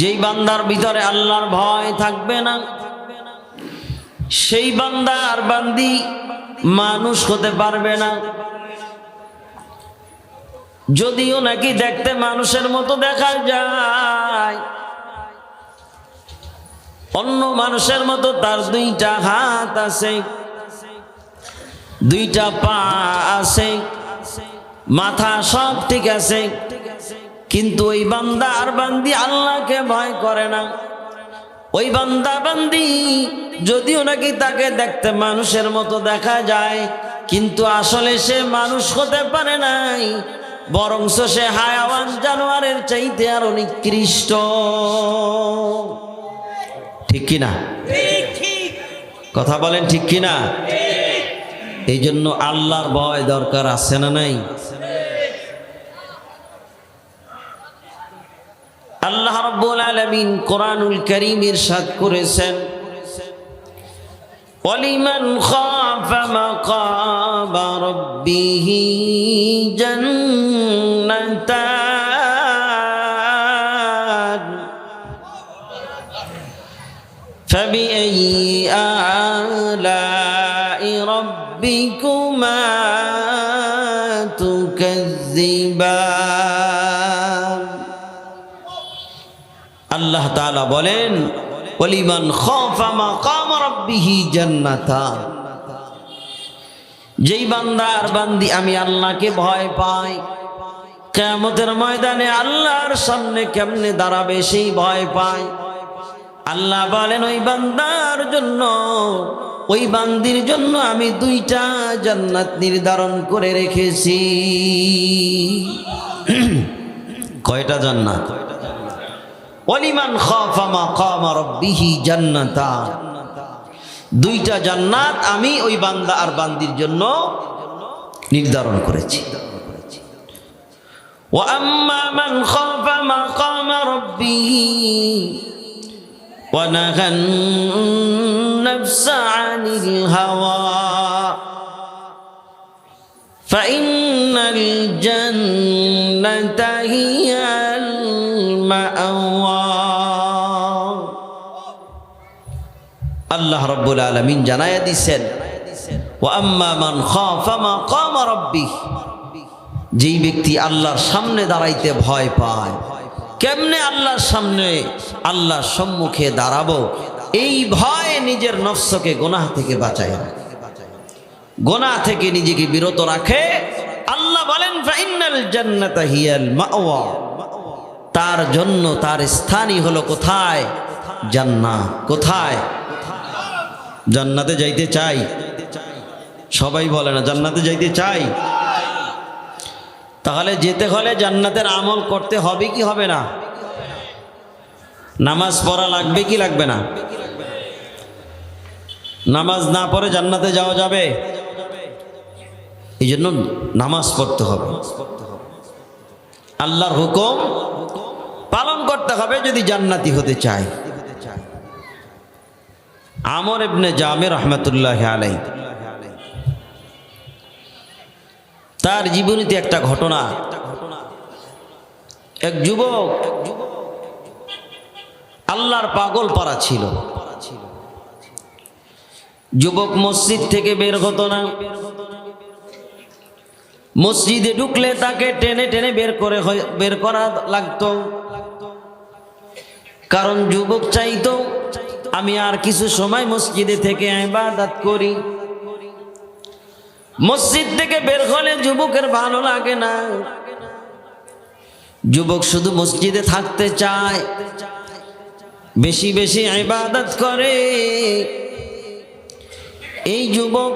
যেই বান্দার ভিতরে আল্লাহর ভয় থাকবে না, সেই বান্দা আর বান্দি মানুষ হতে পারবে না। যদিও নাকি দেখতে মানুষের মতো দেখা যায়, অন্য মানুষের মতো তার দুইটা হাত আছে, দুইটা পা আছে, মাথা সব ঠিক আছে, কিন্তু ওই বান্দা আর বান্দি আল্লাহকে ভয় করে না। ওই বান্দা বান্দি যদিও নাকি তাকে দেখতে মানুষের মতো দেখা যায়, কিন্তু আসলে সে মানুষ হতে পারে নাই, বরংস সে হায়াওয়ান জানোয়ারের চাইতে আরো নিকৃষ্ট। ঠিক কিনা? কথা বলেন ঠিক কিনা? এই জন্য আল্লাহর ভয় দরকার আছে না নাই? আল্লাহ রাব্বুল আলামিন কোরআনুল কারীম ইরশাদ করেছেন, ওয়ালিমান খাফা মাকামা রাব্বিহি জান্নাতান ফাবিআইয়ি আলাই রাব্বিকুমা তুকাজ্জিবান। আল্লাহ তাআলা বলেন, ওয়ালিমান খাফা মাকাম রাব্বিহি জান্নাতান, যেই বান্দা আর বান্দি আমি আল্লাহকে ভয় পাই, কিয়ামতের ময়দানে আল্লাহর সামনে কেমনে দাঁড়াবে সেই ভয় পায়। আল্লাহ বলেন ওই বান্দার জন্য, ওই বান্দির জন্য আমি দুইটা জান্নাত নির্ধারণ করে রেখেছি। কয়টা জান্নাত? ওয়ালিমান খাফা মাকামা রাব্বিহি জান্নাতান, দুইটা জান্নাত আমি ওই বান্দা আর বান্দির জন্য নির্ধারণ করেছি। ওয়া আম্মা মান খাফা মাকামা রাব্বিহি ওয়া নাহান নাফসা আনিল হাওয়া ফাইন্নাল জান্নাতা হিয়াল মাআওয়া। আল্লাহ রাব্বুল আলামিন জানায়া দিয়েছেন, ওয়া আম্মা মান খাফা মাকামা রাব্বিহ, যেই ব্যক্তি আল্লাহর সামনে দাঁড়াইতে ভয় পায়, কেমনে আল্লাহর সামনে আল্লাহর সম্মুখে দাঁড়াবো, এই ভয় নিজের নফসকে গুনাহ থেকে বাঁচায়, গুনাহ থেকে নিজেকে বিরত রাখে। আল্লাহ বলেন ফাইন্নাল জান্নাতা হিয়াল মাওয়া, তার জন্য তার স্থানই হলো কোথায়? জান্নাত। কোথায়? জান্নাতে যাইতে চাই? সবাই বলে না জান্নাতে যাইতে চাই। তাহলে যেতে হলে জান্নাতের আমল করতে হবে কি হবে না? নামাজ পড়া লাগবে কি লাগবে না? নামাজ না পড়ে জান্নাতে যাওয়া যাবে? এই জন্য নামাজ পড়তে হবে, আল্লাহর হুকুম পালন করতে হবে যদি জান্নাতি হতে চায়। আমর ইবনে জামির রাহমাতুল্লাহি আলাইহি, তার জীবনীতে একটা ঘটনা। এক যুবক আল্লাহর পাগল পারা ছিল। যুবক মসজিদ থেকে বের হতো না, মসজিদে ঢুকলে তাকে টেনে টেনে বের করা লাগতো। কারণ যুবক চাইতো আমি আর কিছু সময় মসজিদে থেকে ইবাদত করি। মসজিদ থেকে বের হলে যুবকের ভালো লাগে না, যুবক শুধু মসজিদে থাকতে চায়, বেশি বেশি ইবাদত করে। এই যুবক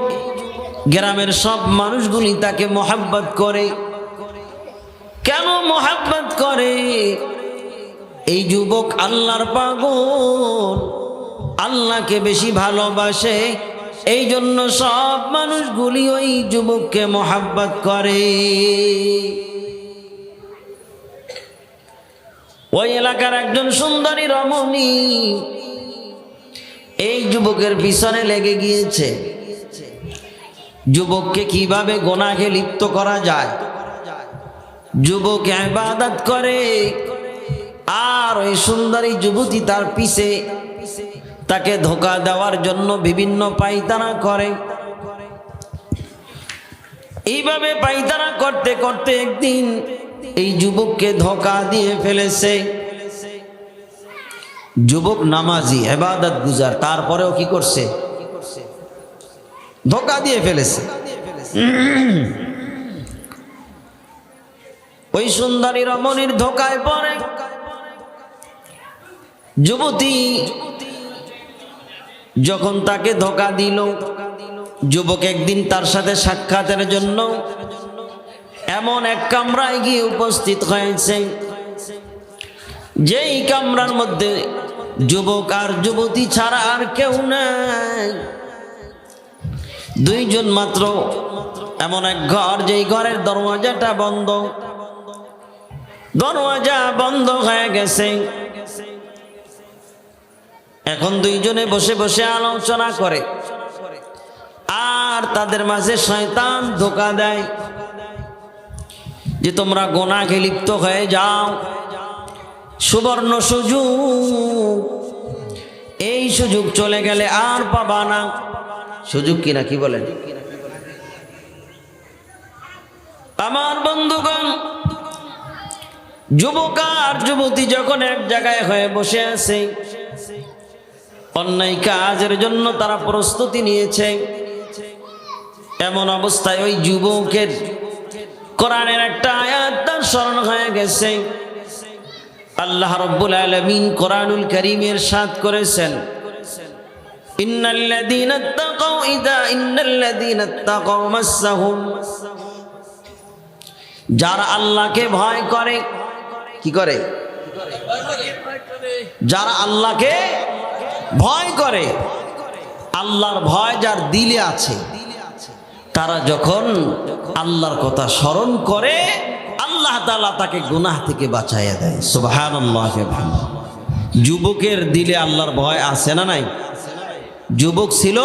গ্রামের সব মানুষগুলি তাকে মোহাব্বত করে। কেন মোহাব্বত করে? এই যুবক আল্লাহর পাগল, আল্লাহকে বেশি ভালোবাসে, এই জন্য সব মানুষগুলি ওই যুবককে মোহাব্বত করে। ওই এলাকার একজন সুন্দরী রমণী এই যুবকের পিছনে লেগে গিয়েছে। যুবককে কিভাবে গুনাহে লিপ্ত করা যায়। যুবক ইবাদত করে, আর ওই সুন্দরী যুবতী তার পিছে তাকে ধোঁকা দেওয়ার জন্য বিভিন্ন পায়তারা করে। এইভাবে পায়তারা করতে করতে একদিন এই যুবককে ধোঁকা দিয়ে ফেলেছে। যুবক নামাজি, ইবাদত গুজার, তারপরেও কি করছে? ধোঁকা দিয়ে ফেলেছে। ওই সুন্দরী রমণীর ধোঁকায় পড়ে যুবতী। যখন তাকে ধোঁকা দিল, যুবক একদিন তার সাথে সাক্ষাতের জন্য এমন এক কামরায় গিয়ে উপস্থিত হয়েছে, যেই কামরার মধ্যে যুবক আর যুবতী ছাড়া আর কেউ নাই, দুইজন মাত্র। এমন এক ঘর, যেই ঘরের দরওয়াজাটা বন্ধ, দরওয়াজা বন্ধ হয়ে গেছে। এখন দুইজনে বসে বসে আলোচনা করে, আর তাদের মাঝে শয়তান ধোঁকা দেয় যে তোমরা গুনাহে লিপ্ত হয়ে যাও, সুবর্ণ সুযোগ, এই সুযোগ চলে গেলে আর পাবা না। সুযোগ কিনা, কি বলেন আমার বন্ধুগণ? যুবক আর যুবতী যখন এক জায়গায় হয়ে বসে আছে, অন্যায় কাজের জন্য তারা প্রস্তুতি নিয়েছে, এমন অবস্থায় ওই যুবকের কোরআনের একটা আয়াত তার স্মরণ হয়ে গেছে। আল্লাহ রাব্বুল আলামিন কোরআনুল কারীমের ইরশাদ করেছেন, ইন্নাল্লাযীনা ইত্তাকাউ মাসসাহুম, যারা আল্লাহকে ভয় করে, কি করে? যারা আল্লাহকে ভয় করে, আল্লাহর ভয় যার দিলে আছে, তারা যখন আল্লাহর কথা স্মরণ করে, আল্লাহ তাআলা তাকে গুনাহ থেকে বাঁচাইয়া দেয়। সুবহানাল্লাহ। যুবকের দিলে আল্লাহর ভয় আছে না নাই? যুবক ছিল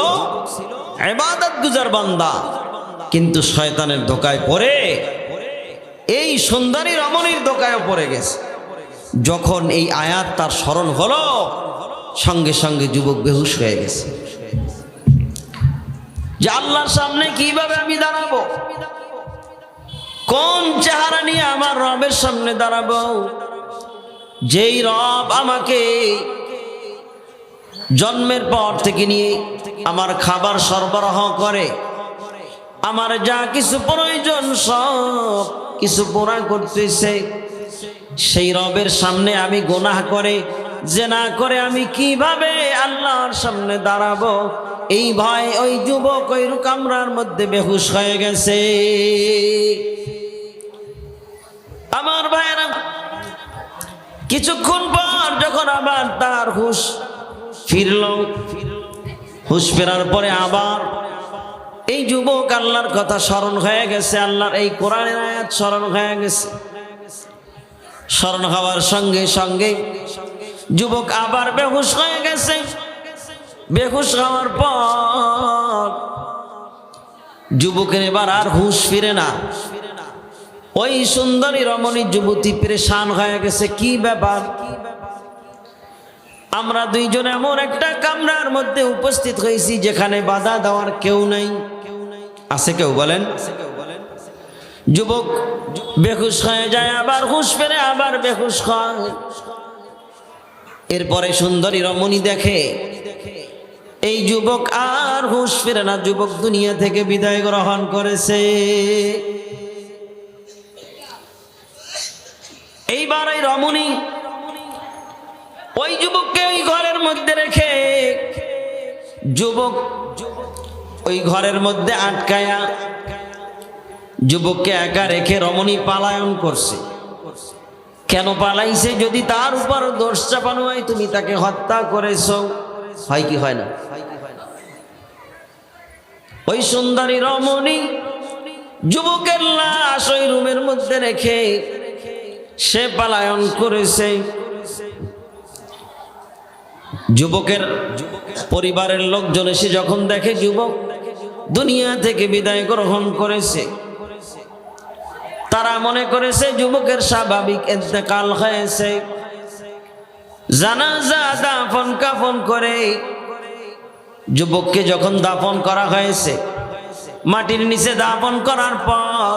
ইবাদত গুজার বান্দা, কিন্তু শয়তানের ধোঁকায় পড়ে এই সুন্দরী রমণীর ধোঁকায় পড়ে গেছে। যখন এই আয়াত তার স্মরণ হলো, সঙ্গে সঙ্গে যুবক বেহুশ হয়ে গেছে। যে আল্লাহর সামনে কিভাবে আমি দাঁড়াবো, কোন চেহারা নিয়ে আমার রবের সামনে দাঁড়াবো, যেই রব আমাকে জন্মের পর থেকে নিয়ে আমার খাবার সরবরাহ করে, আমার যা কিছু প্রয়োজন সব কিছু পুরা করতেছে, সেই রবের সামনে আমি গুনাহ করে, জিনা করে আমি কিভাবে আল্লাহর সামনে দাঁড়াবো, এই ভয় ওই যুবক ওই কামরার মধ্যে বেহুশ হয়ে গেছে। আমার ভাইয়েরা, কিছুক্ষণ পর যখন আবার তার হুঁশ ফিরল, হুঁশ ফেরার পরে আবার এই যুবক আল্লাহর কথা স্মরণ হয়ে গেছে, আল্লাহর এই কোরআনের আয়াত স্মরণ হয়ে গেছে। স্মরণ হওয়ার সঙ্গে সঙ্গে যুবক আবার বেহুশ হয়ে গেছে। বেহুশ হওয়ার পর যুবকের এবার আর হুঁশ ফিরে না। ওই সুন্দরী রমণী যুবতী পেরেশান হয়ে গেছে, কি ব্যাপার? আমরা দুইজন এমন একটা কামরার মধ্যে উপস্থিত হয়েছি যেখানে বাধা দেওয়ার কেউ নাই, আছে কেউ বলেন? যুবক বেহুশ হয়ে যায়, আবার হুঁশ ফেরে, আবার বেহুশ হয়। এরপরে সুন্দরী রমণী দেখে এই যুবক আর হুঁশ ফেরে না, যুবক দুনিয়া থেকে বিদায় গ্রহণ করেছে। এইবার এই রমণী ওই যুবককে ওই ঘরের মধ্যে রেখে, যুবক ওই ঘরের মধ্যে আটকায়া যুবককে একা রেখে রমণী পালায়ন করছে। কেন পালাইছে? যদি তার উপর দোষ চাপানো হয় তুমি তাকে হত্যা করেছো, হয় কি হয় না? ওই সুন্দরী রমণী যুবকের লাশ ওই রুমের মধ্যে রেখে সে পালায়ন করেছে। যুবকের পরিবারের লোকজন এসে যখন দেখে যুবক দুনিয়া থেকে বিদায় গ্রহণ করেছে, তারা মনে করেছে যুবকের স্বাভাবিক ইন্তেকাল হয়েছে। জানাজা দাফন কাফন করে যুবককে যখন দাফন করা হয়েছে, মাটির নিচে দাফন করার পর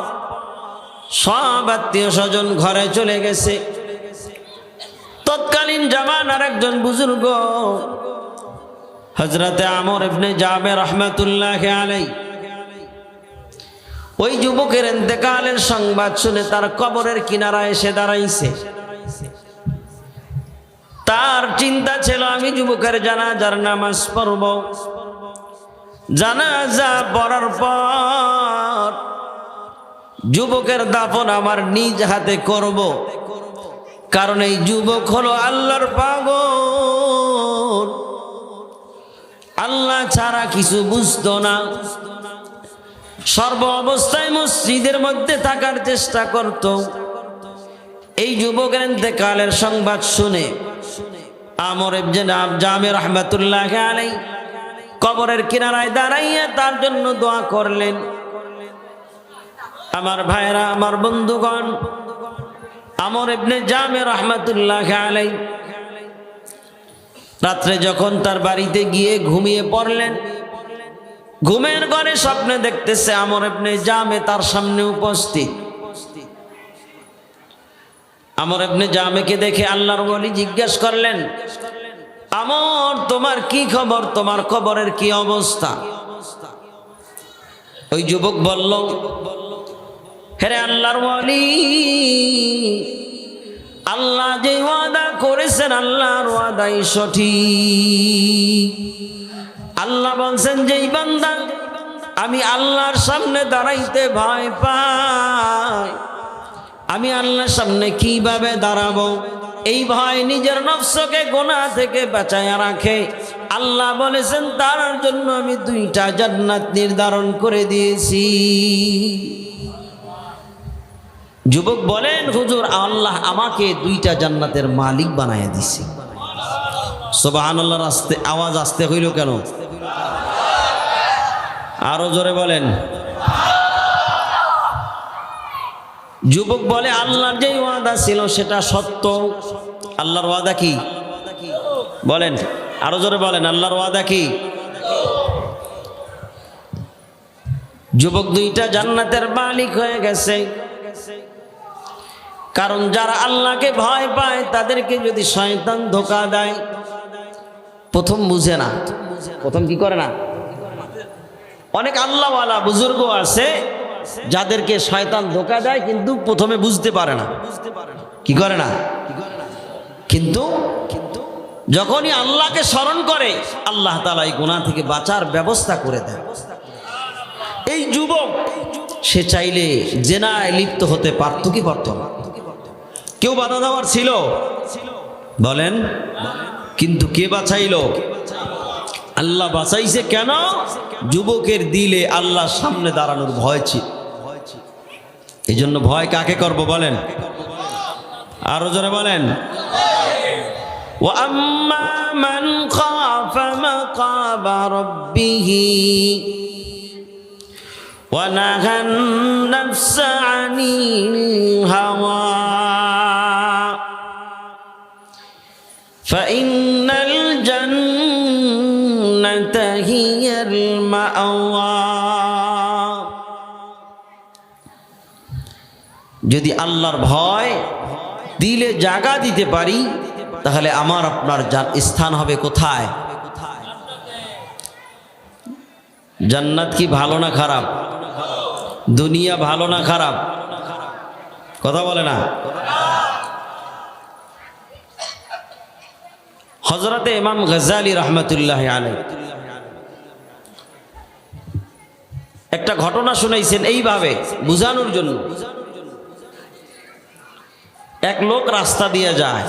সব আত্মীয় স্বজন ঘরে চলে গেছে। তৎকালীন জামানার একজন বুজুর্গ হযরতে আমর ইবনে জাবের রাহমাতুল্লাহ আলাইহি ওই যুবকের ইন্তেকালের সংবাদ শুনে তার কবরের কিনারায় এসে দাঁড়াইছে। তার চিন্তা ছিল, আমি যুবকের জানাজার নামাজ পড়ব, জানাজা পড়ার পর যুবকের দাফন আমার নিজ হাতে করব, কারণ এই যুবক হলো আল্লাহর পাগল, আল্লাহ ছাড়া কিছু বুঝতো না, সর্ব অবস্থায় মসজিদের মধ্যে থাকার চেষ্টা করত। এই যুবকের ইন্তেকালের সংবাদ শুনে আমর ইবনে জাবের রাহমাতুল্লাহ আলাইহি কবরের কিনারায় দাঁড়াইয়া তার জন্য দোয়া করলেন। আমার ভাইরা, আমার বন্ধুগণ, আমর ইবনে জাবের রাহমাতুল্লাহ আলাইহি রাত্রে যখন তার বাড়িতে গিয়ে ঘুমিয়ে পড়লেন, ঘুমের ঘরে স্বপ্নে দেখতেছে আমর ইবনে জামে তার সামনে উপস্থিত। আমর ইবনে জামেকে দেখে আল্লাহর ওলি জিজ্ঞেস করলেন, আমর, তোমার কি খবর, তোমার কবরের কি অবস্থা? ওই যুবক বলল, হে আল্লাহর ওলি, আল্লাহ যে ওয়াদা করেছেন আল্লাহর ওয়াদাই সঠিক। আল্লাহ বলছেন, যেই বান্দা আমি আল্লাহর সামনে দাঁড়াইতে ভয় পাই, আমি আল্লাহর সামনে কিভাবে দাঁড়াবো, এই ভয় নিজের নফসকে গুনাহ থেকে বাঁচায়া রাখে। আল্লাহ বলেছেন তার জন্য আমি 2টা জান্নাত নির্ধারণ করে দিয়েছি। যুবক বলেন, হুজুর, আল্লাহ আমাকে 2টা জান্নাতের মালিক বানায়া দিয়েছে। সুবহানাল্লাহর আওয়াজ আসতে হইল কেন? আরো জোরে বলেন। যুবক বলে, আল্লাহর যে ওয়াদা ছিল সেটা সত্য। আল্লাহর ওয়াদা কি? বলেন, আরো জোরে বলেন, আল্লাহর ওয়াদা কি? যুবক 2টা জান্নাতের মালিক হয়ে গেছে। কারণ যারা আল্লাহকে ভয় পায় তাদেরকে যদি শয়তান ধোঁকা দেয়, প্রথম বুঝে না, প্রথম কি করে না। অনেক আল্লাহওয়ালা বুজুর্গ আছে যাদেরকে শয়তান ধোঁকা দেয়, কিন্তু প্রথমে বুঝতে পারে না, কি করে না, কিন্তু যখনই আল্লাহকে স্মরণ করে আল্লাহ তাআলা এই গুনাহ থেকে বাঁচার ব্যবস্থা করে দেয়। এই যুবক সে চাইলে জেনায় লিপ্ত হতে পারত কি পারত না? কেউ বাধা দেওয়ার ছিল? বলেন, কিন্তু কে বাঁচাইলো? আল্লাহ বাঁচাইছে। কেন? যুবকের দিলে আল্লাহর সামনে দাঁড়ানোর ভয় ছিল। এই জন্য ভয় কাকে করব বলেন, আরো জোরে বলেন। ওয়া আম্মা মান খাফা মাকামা রাব্বিহি ওয়া নাহান নাফসা আনিল হাওয়া ফাইন্নাল জান্নাতা হিয়াল মাওয়া। যদি আল্লাহর ভয় দিলে জায়গা দিতে পারি, তাহলে আমার আপনার স্থান হবে কোথায়? জান্নাত কি ভালো না খারাপ? দুনিয়া ভালো না খারাপ? কথা বলে না। হযরতে ইমাম গাজ্জালী রাহমাতুল্লাহ আলাইহি একটা ঘটনা শুনাইছেন এইভাবে বুঝানোর জন্য। এক লোক রাস্তা দিয়ে যায়।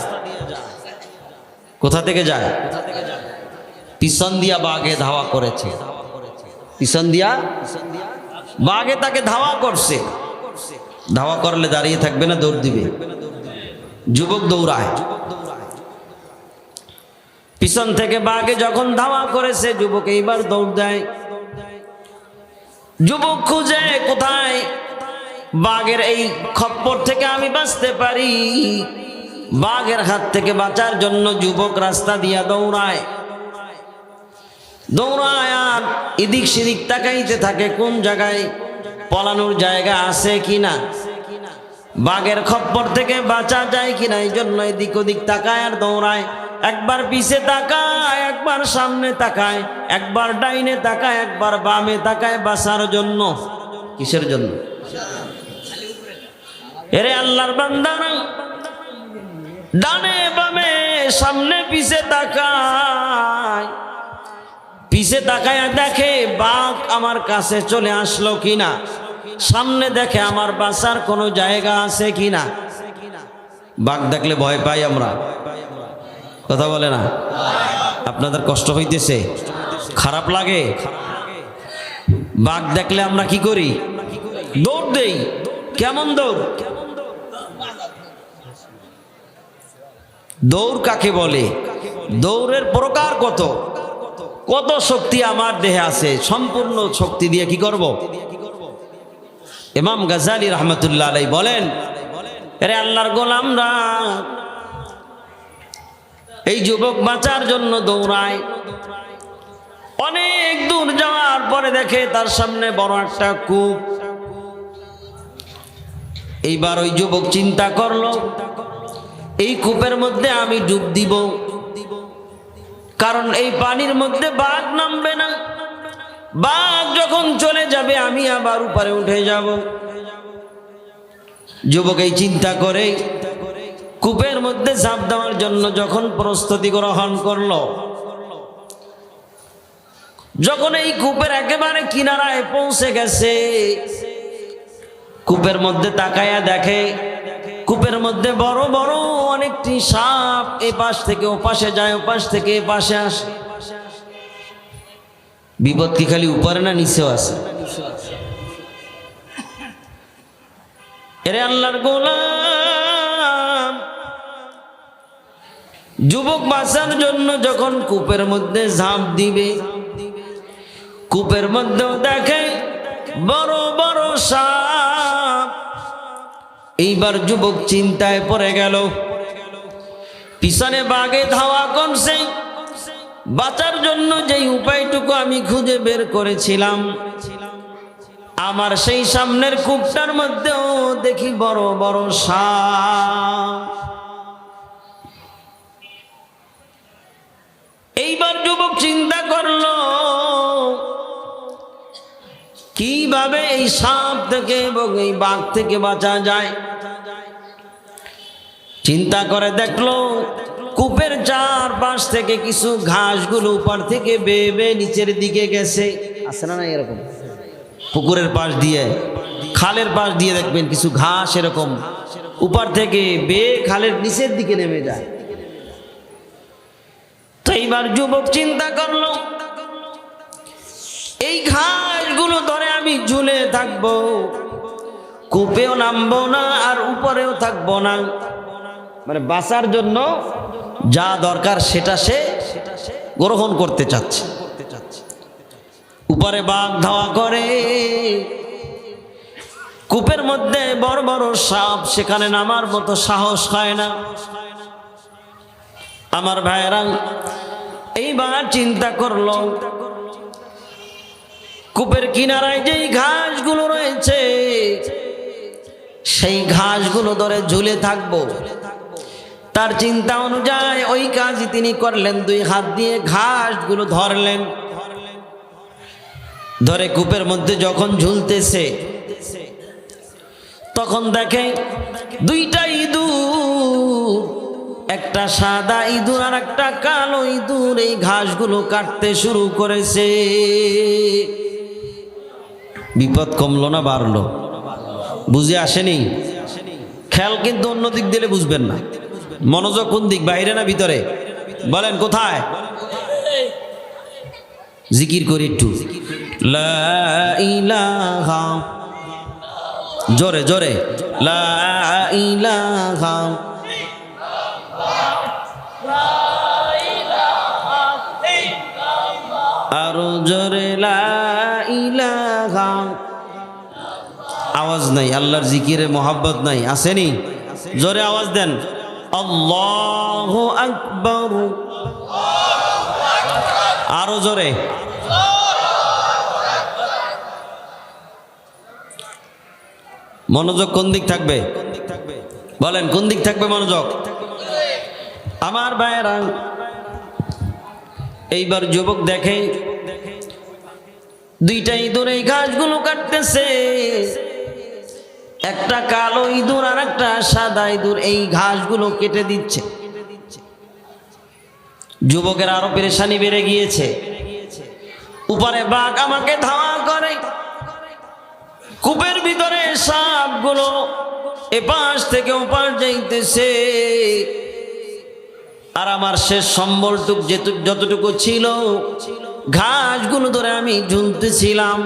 কোথা থেকে যায়? পিছন দিয়া বাঘে ধাওয়া করেছে। পিছন দিয়া বাঘে তাকে ধাওয়া করছে। ধাওয়া করলে দাঁড়িয়ে থাকবে না, দৌড় দিবে। যুবক দৌড়ায়। পিছন থেকে বাঘে যখন ধাওয়া করেছে, যুবক এইবার দৌড় দেয়। যুবক খুঁজে কোথায় বাঘের এই খপ্পর থেকে আমি বাঁচতে পারি। বাঘের হাত থেকে বাঁচার জন্য যুবক রাস্তা দিয়া দৌড়ায় আর এদিক সেদিক তাকাইতে থাকে কোন জায়গায় পলানোর জায়গা আছে কিনা, বাঘের খপ্পর থেকে বাঁচা যায় কিনা। এই জন্য এদিক ওদিক তাকায় আর দৌড়ায়। একবার পিছে তাকায়, একবার সামনে তাকায়, একবার ডাইনে তাকায়, একবার বামে তাকায় বাঁচার জন্য। কিসের জন্য? এরে আল্লাহর বান্দারা, ডানে বামে সামনে পিছে তাকায়, পিছে তাকায় দেখে বাঘ আমার কাছে চলে আসলো কিনা, সামনে দেখে আমার বাঁচার কোনো জায়গা আছে কিনা। বাঘ দেখলে ভয় পাই আমরা, কথা বলে না? আপনাদের কষ্ট হইতেছে, খারাপ লাগে? বাঘ দেখলে আমরা কি করি? দৌড় দেই। কেমন দৌড়? দৌড় কাকে বলে? দৌড়ের প্রকার কত, কত শক্তি আমার দেহে আছে, সম্পূর্ণ শক্তি দিয়ে কি করব? ইমাম গাজ্জালী রহমতুল্লাহ আলাইহি বলেন, আরে আল্লাহর গোলামরা, এই যুবক বাঁচার জন্য দৌড়ায়। অনেক দূর যাওয়ার পরে দেখে তার সামনে বড় একটা কূপ। এইবার ওই যুবক চিন্তা করলো, এই কূপের মধ্যে আমি ডুব দিব, কারণ এই পানির মধ্যে বাঘ নামবে না। বাঘ যখন চলে যাবে আমি আবার উপরে উঠে যাব। যুবক এই চিন্তা করে কূপের মধ্যে ঝাঁপ দেওয়ার জন্য যখন প্রস্তুতি গ্রহণ করলো, যখন এই কূপের একেবারে কিনারায় পৌঁছে গেছে, কূপের মধ্যে তাকায়া দেখে কূপের মধ্যে বড় বড় অনেকটি সাপ এই পাশ থেকে ও পাশে যায়, ও পাশ থেকে এ পাশে আসে। বিপদ কি খালি উপরে না নিচেও আছে? এরে আল্লাহর গোলাম, যুবক বাঁচার জন্য যখন কূপের মধ্যে ঝাঁপ দিবে, কূপের মধ্যেও দেখে বড় বড় সাপ। এইবার যুবক চিন্তায় পড়ে গেল, পিছনে বাঘে ধাওয়া করছে, বাঁচার জন্য যেই উপায়টুকু আমি খুঁজে বের করেছিলাম, আমার সেই সামনের কূপটার মধ্যেও দেখি বড় বড় সাপ। এইবার যুবক চিন্তা করলো, কিভাবে এই সাপ থেকে এবং এই বাঘ থেকে বাঁচা যায়। চিন্তা করে দেখলো কূপের চারপাশ থেকে কিছু ঘাসগুলো উপর থেকে বেয়ে বেয়ে নিচের দিকে গেছে। আছে না এরকম? পুকুরের পাশ দিয়ে, খালের পাশ দিয়ে দেখবেন কিছু ঘাস এরকম উপর থেকে বেয়ে খালের নিচের দিকে নেমে যায়। তো এইবার যুবক চিন্তা করলো, এই ঘাসগুলো ধরে আমি ঝুলে থাকবো, কূপেও নামবো না আর উপরেও থাকবো না। মানে বাঁচার জন্য যা দরকার সেটা সে গ্রহণ করতে চাচ্ছে। উপরে বাঘ ধাওয়া করে, কূপের মধ্যে বড় বড় সাপ, সেখানে নামার মতো সাহস হয় না। আমার ভাইয়েরা, এইবার চিন্তা করলো, কূপের কিনারায় যেই ঘাসগুলো রয়েছে সেই ঘাসগুলো ধরে ঝুলে থাকবো। তার চিন্তা অনুযায়ী ওই কাজই তিনি করলেন, দুই হাত দিয়ে ঘাসগুলো ধরলেন, ধরে কূপের মধ্যে যখন ঝুলতেছে তখন দেখে দুইটা ইঁদুর, একটা সাদা ইঁদুর আর একটা কালো ইঁদুর এই ঘাসগুলো কাটতে শুরু করেছে। বিপদ কমলো না বাড়লো? বুঝে আসেনি? খেয়াল কিন্তু অন্য দিক দিলে বুঝবেন না। মনোযোগ কোন দিক, বাইরে না ভিতরে? বলেন কোথায়? জিকির করি একটু, লা ইলাহা, জোরে জোরে, লা ইলাহা, আরো জোরে, লা ইলাহা। আওয়াজ নাই, আল্লাহর জিকিরে মোহাব্বত নাই, আসেনি? জোরে আওয়াজ দেন, আল্লাহু আকবার। আরো জোরে। মনোযোগ কোন দিক থাকবে বলেন, কোন দিক থাকবে মনোযোগ? আমার ভাইয়েরা, এইবার যুবক দেখে দুইটা ইঁদুর এই ঘাসগুলো কাটতেছে। একটা কালো ইঁদুর আর একটা সাদা ইঁদুর এই ঘাসগুলো কেটে দিচ্ছে। যুবকের আরো পেরেশানি বেড়ে গিয়েছে। উপরে বাঘ আমাকে ধাওয়া করে, কূপের ভিতরে সাপগুলো এপাশ থেকে ওপাশ যাইতেছে, আর আমার শেষ সম্বলটুক যতটুকু ছিল ঘাসগুলো ধরে আমি ঝুলতেছিলাম।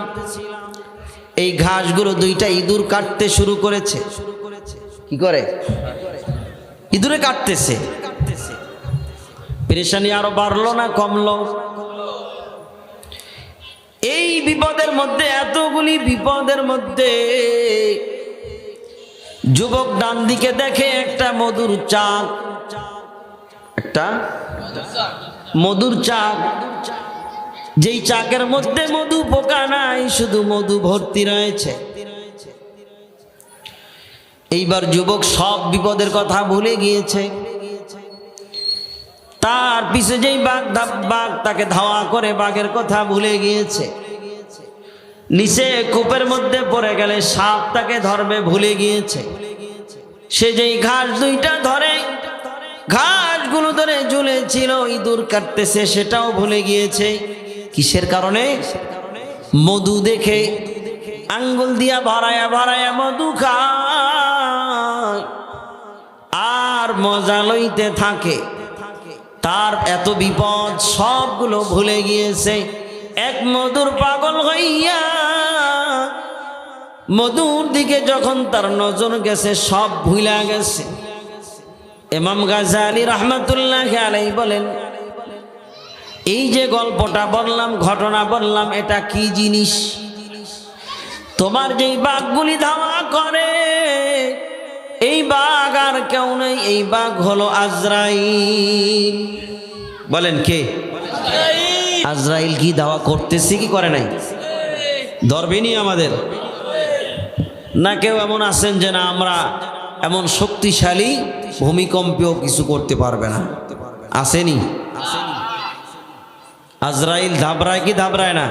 এই ঘাসগুলো দুইটা ইঁদুর কাটতে শুরু করেছে। কি করে? ইঁদুরে কাটতেছে। পেরেশানি আরো বাড়লো না কমলো? এই বিপদের মধ্যে, এতগুলি বিপদের মধ্যে যুবক ডান দিকে দেখে একটা মধুর চাক, একটা মধুর চাক, যেই চাকের মধ্যে মধু পোকা নাই, শুধু মধু ভর্তি রয়েছে। এইবার যুবক সব বিপদের কথা ভুলে গিয়েছে। তার পিছে যেই বাঘ তাকে ধাওয়া করে, বাঘের কথা ভুলে গিয়েছে। নিচে কূপের মধ্যে পড়ে গেলে সাপ তাকে ধরবে ভুলে গিয়েছে। সে যেই ঘাস দুইটা ধরে, ঘাসগুলো ধরে ঝুলেছিল, ইঁদুর কাটতেছে, সেটাও ভুলে গিয়েছে। কিসের কারণে? মধু দেখে আঙ্গুল দিয়া ভরায়া ভরায়া মধু খায় আর মজা লইতে থাকে। তার এত বিপদ সবগুলো ভুলে গিয়েছে। এক মধুর পাগল হইয়া মধুর দিকে যখন তার নজর গেছে, সব ভুলা গেছে। ইমাম গাজ্জালী রাহমাতুল্লাহ আলাইহি বলেন, এই যে গল্পটা বললাম, ঘটনা বললাম, এটা কি জিনিস? তোমার যেই বাঘগুলি ধাওয়া করে, এই বাঘ আর কেউ নেই, এই বাঘ হলো আজরাইল। বলেন কে? আজরাইল। কি দাওয়া করতেছে কি করে নাই? ধরবেনি আমাদের? না কেউ এমন আছেন যে না আমরা এমন শক্তিশালী, ভূমিকম্পেও কিছু করতে পারবে না? আসেনি? আজরাইল ধাবরায় কি ধাবরায় না?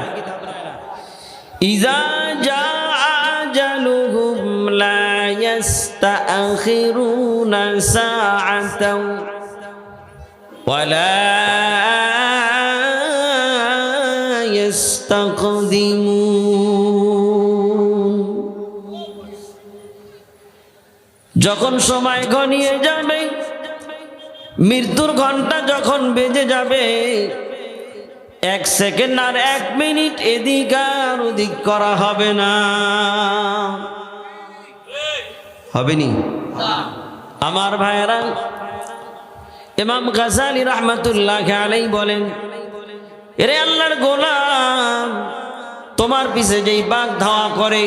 ইজা জা আজালুহুম লা ইস্তাখিরুনা সাআতাও ওয়ালা ইস্তাকদিমুন। যখন সময় ঘনিয়ে যাবে, মৃত্যুর ঘন্টা যখন বেজে যাবে, 1 সেকেন্ড আর 1 মিনিট এদিক আর ওদিক করা হবে না। হবেনি? আমার ভাইয়েরা, ইমাম গাজ্জালী রাহমাতুল্লাহ আলাইহি বলেন, এরে আল্লাহর গোলাম, তোমার পিছে যেই বাঘ ধাওয়া করে,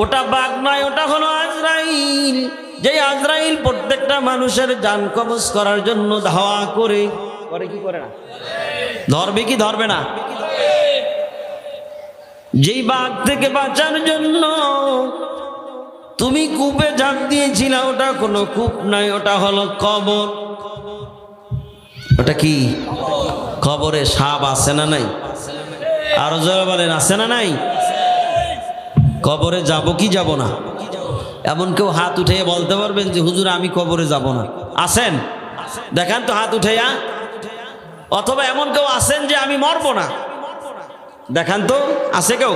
ওটা বাঘ নয়, ওটা হলো আজরাইল। যেই আজরাইল প্রত্যেকটা মানুষের জান কবজ করার জন্য ধাওয়া করে। কি করে না? ধরবে কি ধরবে না? যেই বাঘ থেকে বাঁচার জন্য তুমি কূপে ঝাঁপ দিয়েছিলে, ওটা কোনো কূপ নাই, ওটা হলো কবর। ওটা কি? কবরে সাপ আছে না নাই? আরো জোরে বলেন, আছে না নাই? কবরে যাব কি যাব না? এমন কেউ হাত উঠে বলতে পারবেন যে হুজুর আমি কবরে যাব না? আছেন? দেখান তো হাত উঠাইয়া। অথবা এমন কেউ আছেন যে আমি মরবো না? দেখান তো, আছে কেউ?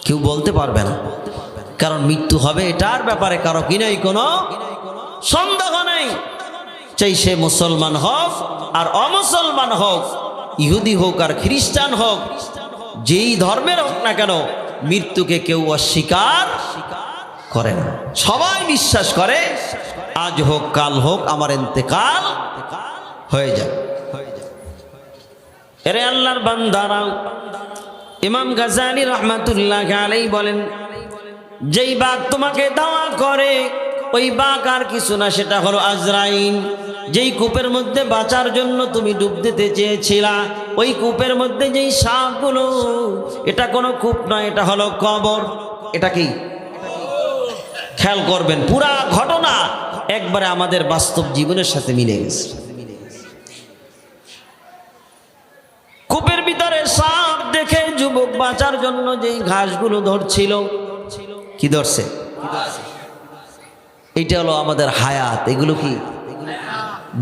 কেউ বলতে পারবে না, কারণ মৃত্যু হবে এটার ব্যাপারে কারো কি নাই, কোনো সন্দেহ নেই। চাই সে মুসলমান হোক আর অমুসলমান হোক, ইহুদি হোক আর খ্রিস্টান হোক, যেই ধর্মের হোক না কেন, মৃত্যুকে কেউ অস্বীকার করে না। সবাই বিশ্বাস করে আজ হোক কাল হোক আমার ইন্তেকাল হয়ে যায়। এরে আল্লাহর বান্দারা, ইমাম গাজ্জালী রাহমাতুল্লাহ আলাইহি বলেন, যেই বাঘ তোমাকে ধাওয়া করে, ওই বাঘ আর কিছু না, সেটা হলো আজরাইল। যেই কূপের মধ্যে বাঁচার জন্য তুমি ডুব দিতে চেয়েছিলা, ওই কূপের মধ্যে যেই সাপগুলো, এটা কোনো কূপ নয়, এটা হলো কবর। এটা কি খেয়াল করবেন, পুরা ঘটনা একবারে আমাদের বাস্তব জীবনের সাথে মিলে গেছে। কূপের ভিতরে সাপ দেখে যুবক বাঁচার জন্য যেই ঘাসগুলো ধরছিল, কি ধরছে? এটা হলো আমাদের হায়াত। এগুলো কি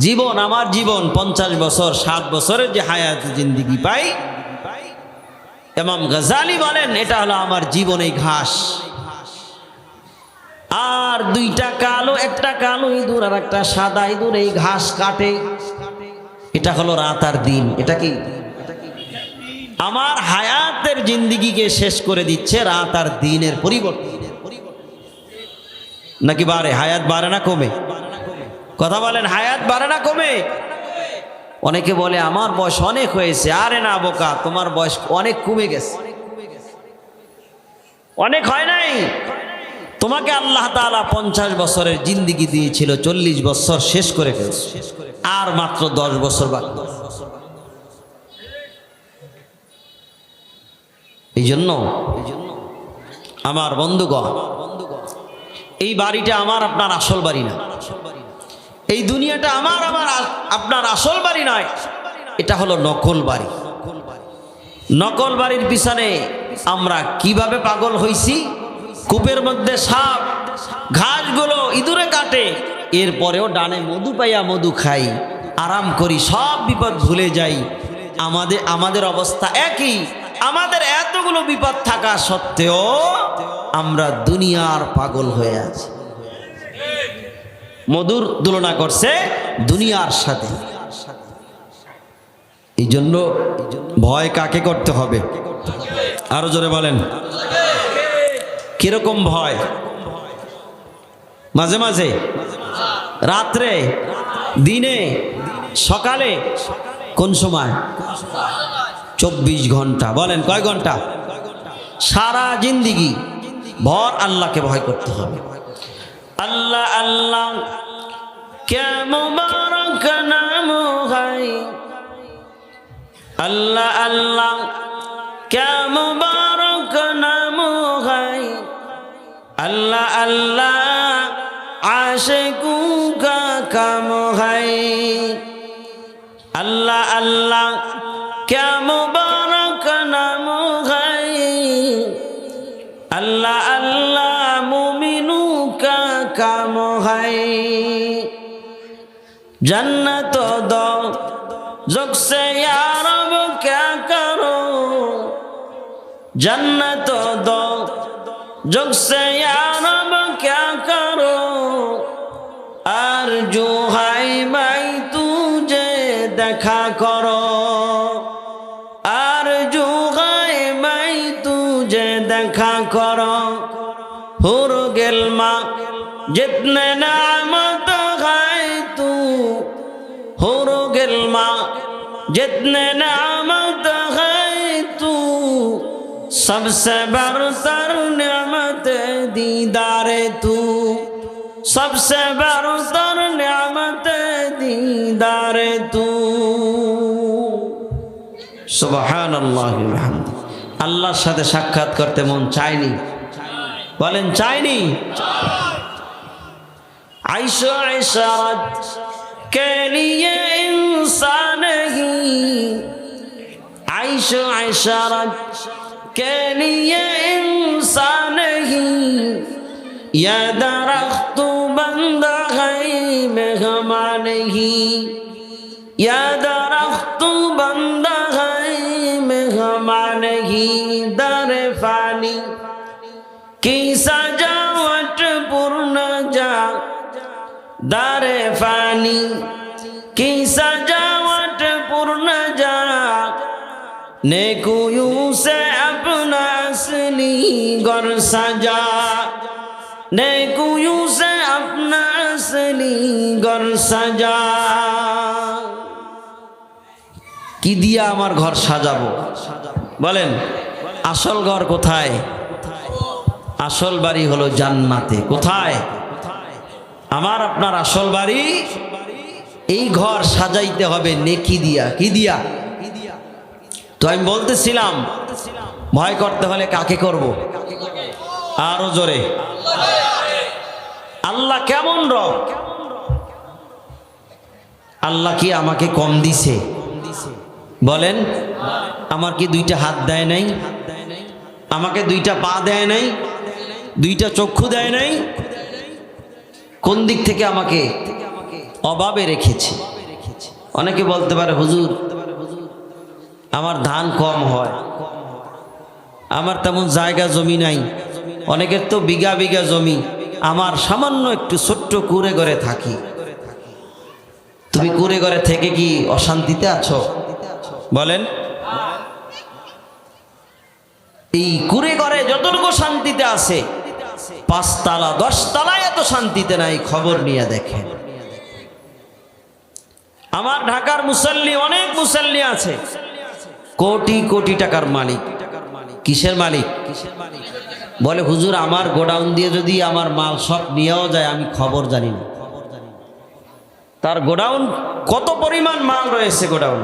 জীবন? আমার জীবন 50 বছর 60 বছরের যে হায়াত জিন্দিগি পাই, ইমাম গাজ্জালী বলেন এটা হলো আমার জীবন, এই ঘাস। আর দুইটা কালো, একটা কালো ইঁদুর আর একটা সাদা ইঁদুর এই ঘাস কাটে, এটা হলো রাত আর দিন। এটা কি আমার হায়াতের জিন্দিগিকে শেষ করে দিচ্ছে রাত আর দিনের পরিবর্তন। নাকি বাড়ে? হায়াত বাড়ে না কমে? কথা বলেন, হায়াত বাড়ে না কমে? অনেকে বলে আমার বয়স অনেক হয়েছে। আরে না বোকা, তোমার বয়স অনেক কমে গেছে, অনেক হয় নাই। তোমাকে আল্লাহ তাআলা 50 বছরের জিন্দিগি দিয়েছিল, 40 বছর শেষ করে ফেলছে, আর মাত্র 10 বছর বাকি। এই জন্য আমার বন্ধুগণ, এই বাড়িটা আমার আপনার আসল বাড়ি না, এই দুনিয়াটা আমার আপনার আসল বাড়ি নয়, এটা হলো নকল বাড়ি। নকল বাড়ির পিছনে আমরা কিভাবে পাগল হইছি? কূপের মধ্যে সাপ, ঘাসগুলো ইঁদুরে কাটে, এরপরেও ডানে মধু পাইয়া মধু খাই, আরাম করি, সব বিপদ ভুলে যাই। আমাদের অবস্থা একই। আমাদের এতগুলো বিপদ থাকা সত্ত্বেও আমরা দুনিয়ার পাগল হয়ে আছি। মধুর তুলনা করছে দুনিয়ার সাথে। এই জন্য ভয় কাকে করতে হবে? আরো জোরে বলেন, কিরকম ভয়? মাঝে মাঝে, রাত্রে, দিনে, সকালে, কোন সময়? 24 ঘন্টা। বলেন কয় ঘন্টা? সারা জিন্দিগি ভর আল্লাহকে ভয় করতে হবে। আল্লাহ আল্লাহ ক্যা মুবারক নাম হায়, আল্লাহ আল্লাহ ক্যা মুবারক নাম হায়, আল্লাহ আল্লাহ আশিকু কা কাম হায়, আল্লাহ আল্লাহ ক্যা মুবারক নাম হায়, আল্লাহ আল্লাহ মুমিনু কা কাম হায়। जन्नत दो ज़ुक से या रब क्या करो, जन्नत दो ज़ुक से या रब क्या करो, आरज़ू है मैं तुझे देखा करो, आरज़ू है मैं तुझे देखा करो। हुर गिल्मा जितने नामत हुरो गिल्मा जितने नामत है तू, सबसे बरतर नियामत दीदारे तू, सबसे बरतर नियामत दीदारे तू। सुबहानाल्लाह व बिहम्दिही। আল্লাহর সাথে সাক্ষাৎ করতে মন চায়নি? বলেন চায়নি? আইশা ইশারাত के लिए इंसान ही, आइश इशारत के लिए इंसान ही, या दरख्त बंदा है मेहमान ही, या दरख्त बंदा है मेहमान ही। दर फानी की सजावट पूर्ण जा, दारे फानी की सजावट पूर्ण जा, नेकुयों से अपना असली घर सजा, नेकुयों से अपना असली घर सजा। কি দিয়া আমার ঘর সাজাবো? বলেন আসল ঘর কোথায়? আসল বাড়ি হলো জান্নাতে। কোথায়? আমার আপনার আসল বাড়ি, এই ঘর সাজাইতে হবে নেকি দিয়া। কি দিয়া? তো আমি বলতেছিলাম ভয় করতে হলে কাকে করব? আরো জোরে, আল্লাহ কেমন রব? আল্লাহ কি আমাকে কম দিছে? বলেন, আমার কি দুইটা হাত দেয় নাই? আমাকে দুইটা পা দেয় নাই? দুইটা চক্ষু দেয় নাই? কোন দিক থেকে আমাকে অভাবে রেখেছে? অনেকে বলতে পারে হুজুর আমার ধান কম হয়, আমার তেমন জায়গা জমি নাই। অনেকের তো বিঘা বিঘা জমি, আমার সামান্য একটু ছোট্ট কুড়ে ঘরে থাকি। তুমি কুড়ে ঘরে থেকে কি অশান্তিতে আছো? বলেন, এই কুড়ে ঘরে যতটুকু শান্তিতে আছে 5 তলা 10 তলায় এত শান্তিতে নাই। খবর নিয়ে দেখেন। আমার ঢাকার মুসল্লি, অনেক মুসল্লি আছে, কোটি কোটি টাকার মালিক। কিসের মালিক? বলে হুজুর আমার গোডাউন দিয়ে যদি আমার মাল সব নিয়েও যায় আমি খবর জানি না। তার গোডাউন কত পরিমাণ মাল রয়েছে, গোডাউন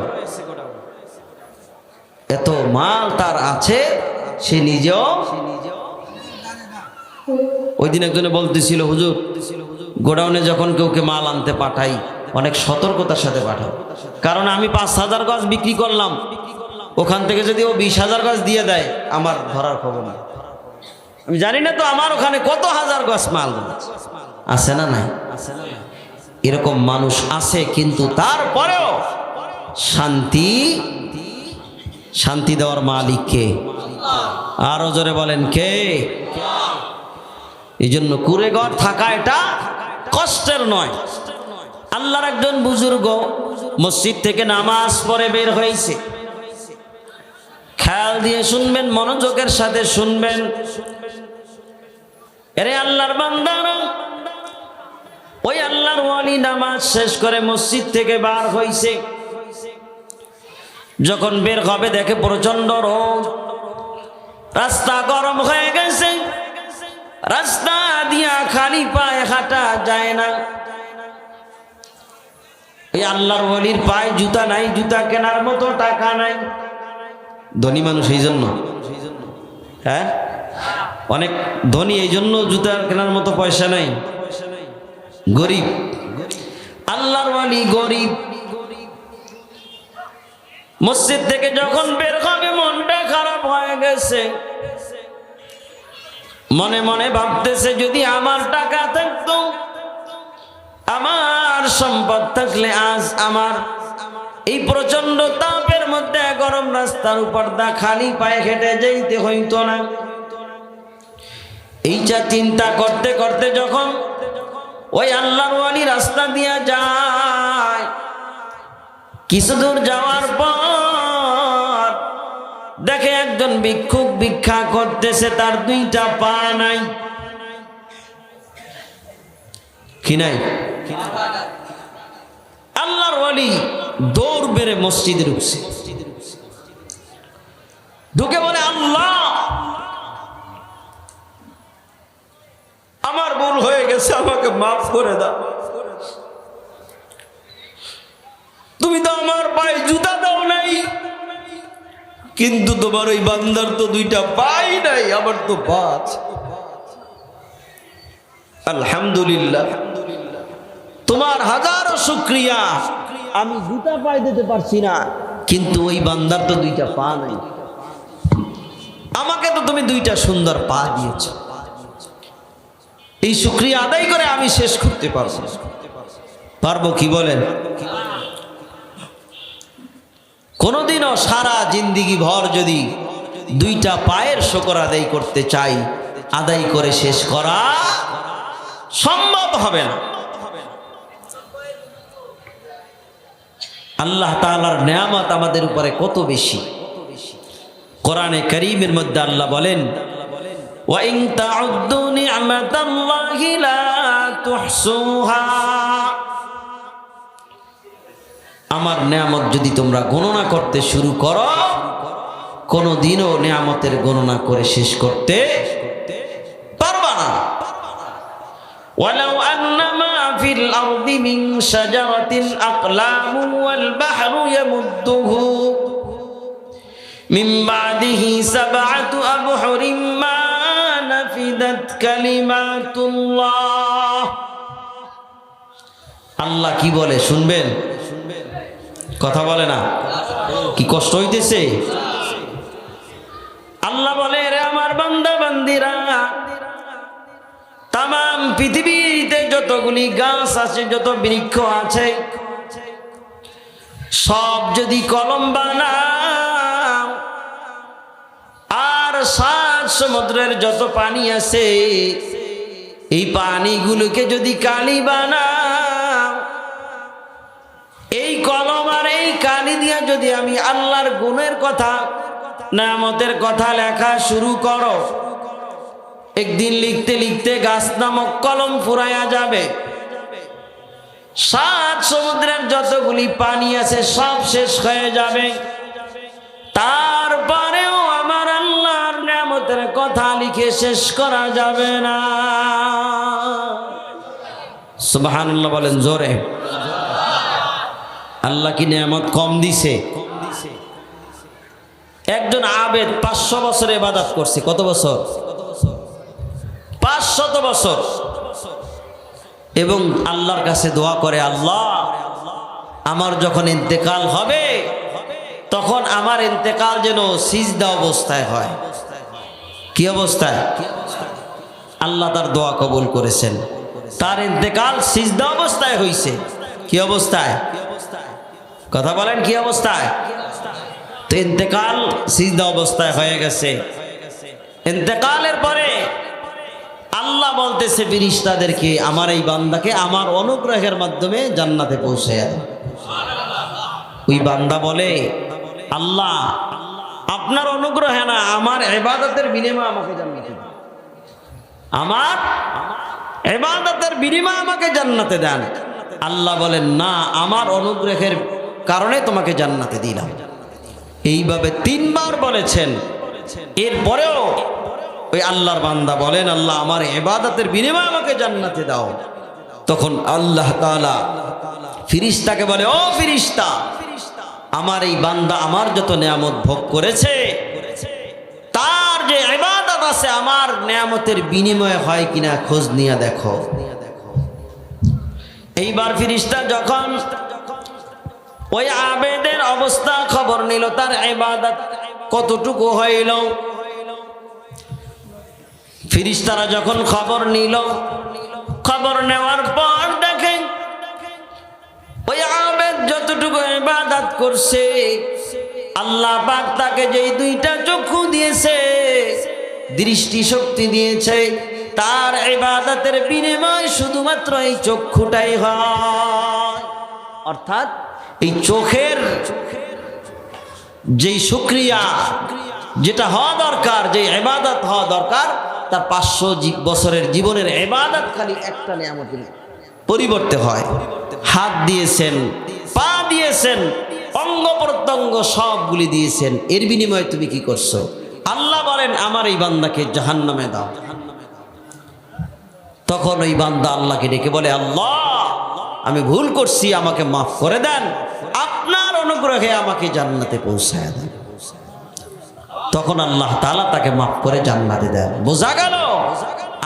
এত মাল তার আছে, সে নিজেও। ওই দিন একজনে বলতেছিল হুজুর গোডাউনে যখন কেউকে মাল আনতে পাঠাই অনেক সতর্কতার সাথে পাঠাও, কারণ আমি 5,000 গজ বিক্রি করলাম, ওখান থেকে যদি ও 20,000 গজ দিয়ে দেয় আমার ধরার খবর নেই। আমি জানি না তো আমার ওখানে কত হাজার গজ মাল আছে না নাই? এরকম মানুষ আছে, কিন্তু তারপরেও শান্তি দেওয়ার মালিক কে? আরো জোরে বলেন কে? এই জন্য কুড়ে ঘর থাকা এটা কষ্টের নয়। আল্লাহর একজন বুজুর্গ মসজিদ থেকে নামাজ পড়ে বের হয়েছে। খেয়াল দিয়ে শুনবেন, মনোযোগের সাথে শুনবেন। এরে আল্লাহর বান্দারা, ওই আল্লাহর ওয়ালি নামাজ শেষ করে মসজিদ থেকে বার হইছে। যখন বের হবে দেখে প্রচন্ড রোদ, রাস্তা গরম হয়ে গেছে, রাস্তা দিয়া খালি পায়ে হাঁটা যায় না। এই আল্লাহর ওয়ালির পায়ে জুতা নাই, জুতা কেনার মতো টাকা নাই। ধনী মানুষ এই জন্য, হ্যাঁ অনেক ধনী এই জন্য জুতা কেনার মতো পয়সা নাই, গরিব। আল্লাহর ওয়ালি গরিব। মসজিদ থেকে যখন বের হবে মনটা খারাপ হয়ে গেছে, মনে মনে ভাবতেছে যদি আমার টাকা থাকতো, আমার সম্পদ থাকলে আজ আমার এই প্রচন্ড তাপের মধ্যে গরম রাস্তার উপর দা খালি পায়ে হেঁটে যাইতে হইতো না। এইটা চিন্তা করতে করতে যখন ওই আল্লাহর ওয়ালি রাস্তা দিয়া যায়, কিছু দূর যাওয়ার পর দেখে একজন ভিক্ষুক ভিক্ষা করতেছে, তার 2টা পা নাই। কি নাই? আল্লাহর ওয়ালি দৌড় বেড়ে মসজিদে ঢুকছে। ঢুকে বলে আল্লাহ আমার ভুল হয়ে গেছে, আমাকে মাফ করে দাও। তুমি তো আমার পায়ে জুতা দাও নাই, কিন্তু তোমার ওই বান্দার তো 2টা পাই নাই, আমার তো পা আছে। আলহামদুলিল্লাহ, তোমার হাজারো শুকরিয়া, আমি জুতা পায়ে দিতে পারছি না, কিন্তু ওই বান্দার তো 2টা পা নাই, আমাকে তো তুমি 2টা সুন্দর পা দিয়েছ। এই শুকরিয়া আদায় করে আমি শেষ করতে পারবো কি বলেন? কোনোদিনও সারা জিন্দিগি ভর যদি 2টা পায়ের শুকর আদায় করতে চাই, আদায় করে শেষ করা সম্ভব হবে না। আল্লাহ তাআলার নেয়ামত আমাদের উপরে কত বেশি। কোরআনে কারীমের মধ্যে আল্লাহ বলেন, ওয়া ইন তাউদ্দু নি'মাতাল্লাহি লা তুহসুহা, আমার নেয়ামত যদি তোমরা গণনা করতে শুরু করো, কোনোদিনও নেয়ামতের গণনা করে শেষ করতে পারবা না। ওয়ালাউ আন্নামা আরদি মিন শাজারাতিন আকলামু ওয়াল বাহরু ইয়ামুদ্দুহু মিন বাদিহি সাবআতু আবহুরিম মা নাফিদাত কালিমাতুল্লাহ। আল্লাহ কি বলে শুনবেন? কথা বলে না? কি কষ্ট হইতেছে? আল্লাহ বলে, রে আমার বান্দা বান্দিরা, তাম পৃথিবীতে যতগুলি গাছ আছে, যত বৃক্ষ আছে, সব যদি কলম বানাও, আর সাত সমুদ্রের যত পানি আছে, এই পানিগুলোকে যদি কালি বানাও, এই কলম আর এই কালি দিয়া যদি আমি আল্লাহর গুণের কথা, নেয়ামতের কথা লেখা শুরু করো, একদিন লিখতে লিখতে গাছ নামক কলম ফুরাইয়া যাবে। সাত সমুদ্রের যতগুলি পানি আছে সব শেষ হয়ে যাবে, তারপরেও আমার আল্লাহর নেয়ামতের কথা লিখে শেষ করা যাবে না। সুবহানাল্লাহ বলেন জোরে। আল্লাহ কি নেয়ামত কম দিছে? একজন আবেদ 500 বছর ইবাদত করছে। কত বছর? 500 বছর। এবং আল্লাহর কাছে দোয়া করে, আল্লাহ আমার যখন ইন্তেকাল হবে তখন আমার ইন্তেকাল যেন সিজদা অবস্থায় হয়। কি অবস্থায়? আল্লাহ তার দোয়া কবুল করেছেন, তার ইন্তেকাল সিজদা অবস্থায় হয়েছে। কি অবস্থায়? কথা বলেন, কি অবস্থায়? তো ইন্তেকাল সিজদা অবস্থায় হয়ে গেছে। ইন্তেকালের পরে আল্লাহ বলতেছে ফেরেশতাদেরকে, আমার এই বান্দাকে আমার অনুগ্রহের মাধ্যমে জান্নাতে পৌঁছায় দাও। ওই বান্দা বলে, আল্লাহ আপনার অনুগ্রহে না, আমার ইবাদতের বিনিময়ে আমাকে জান্নাতে দেন, আমার ইবাদতের বিনিময়ে আমাকে জান্নাতে দেন। আল্লাহ বলেন, না, আমার অনুগ্রহের কারণে তোমাকে জান্নাতে দিলাম। এইভাবে 3 বার বলেছেন। এরপরেও ওই আল্লাহর বান্দা বলেন, আল্লাহ আমার ইবাদতের বিনিময়ে আমাকে জান্নাতে দাও। তখন আল্লাহ তাআলা ফেরেশতাকে বলে, ও ফেরেশতা, আমার এই বান্দা আমার যত নেয়ামত ভোগ করেছে, তার যে ইবাদত আছে আমার নেয়ামতের বিনিময়ে হয় কিনা খোঁজ নিয়ে দেখো। এইবার ফেরেশতা যখন ওই আবেদের অবস্থা খবর নিল, তার ইবাদত কতটুকু হইল, ফেরেশতারা যখন খবর নিল, খবর নেওয়ার পর দেখেন ওই আবেদ যতটুকু ইবাদত করছে, আল্লাহ পাক তাকে যেই 2টা চক্ষু দিয়েছে, দৃষ্টি শক্তি দিয়েছে, তার ইবাদতের বিনিময় শুধুমাত্র এই চক্ষুটাই হয়। অর্থাৎ এই চোখের যেই শুকরিয়া, যেটা হওয়া দরকার, যে ইবাদত হওয়া দরকার, তার 500 বছরের জীবনের ইবাদত খালি একটা নেয়ামতের পরিবর্তে হয়। হাত দিয়েছেন, পা দিয়েছেন, অঙ্গ প্রত্যঙ্গ সবগুলি দিয়েছেন, এর বিনিময়ে তুমি কি করছো? আল্লাহ বলেন, আমার এই বান্দাকে জাহান্নামে দাও। তখন ওই বান্দা আল্লাহকে ডেকে বলে, আল্লাহ আমি ভুল করছি, আমাকে মাফ করে দেন, আপনার অনুগ্রহে আমাকে জান্নাতে পৌঁছায় দেন। তখন আল্লাহ তাআলা তাকে মাফ করে জান্নাতে দেন। বোঝা গেল,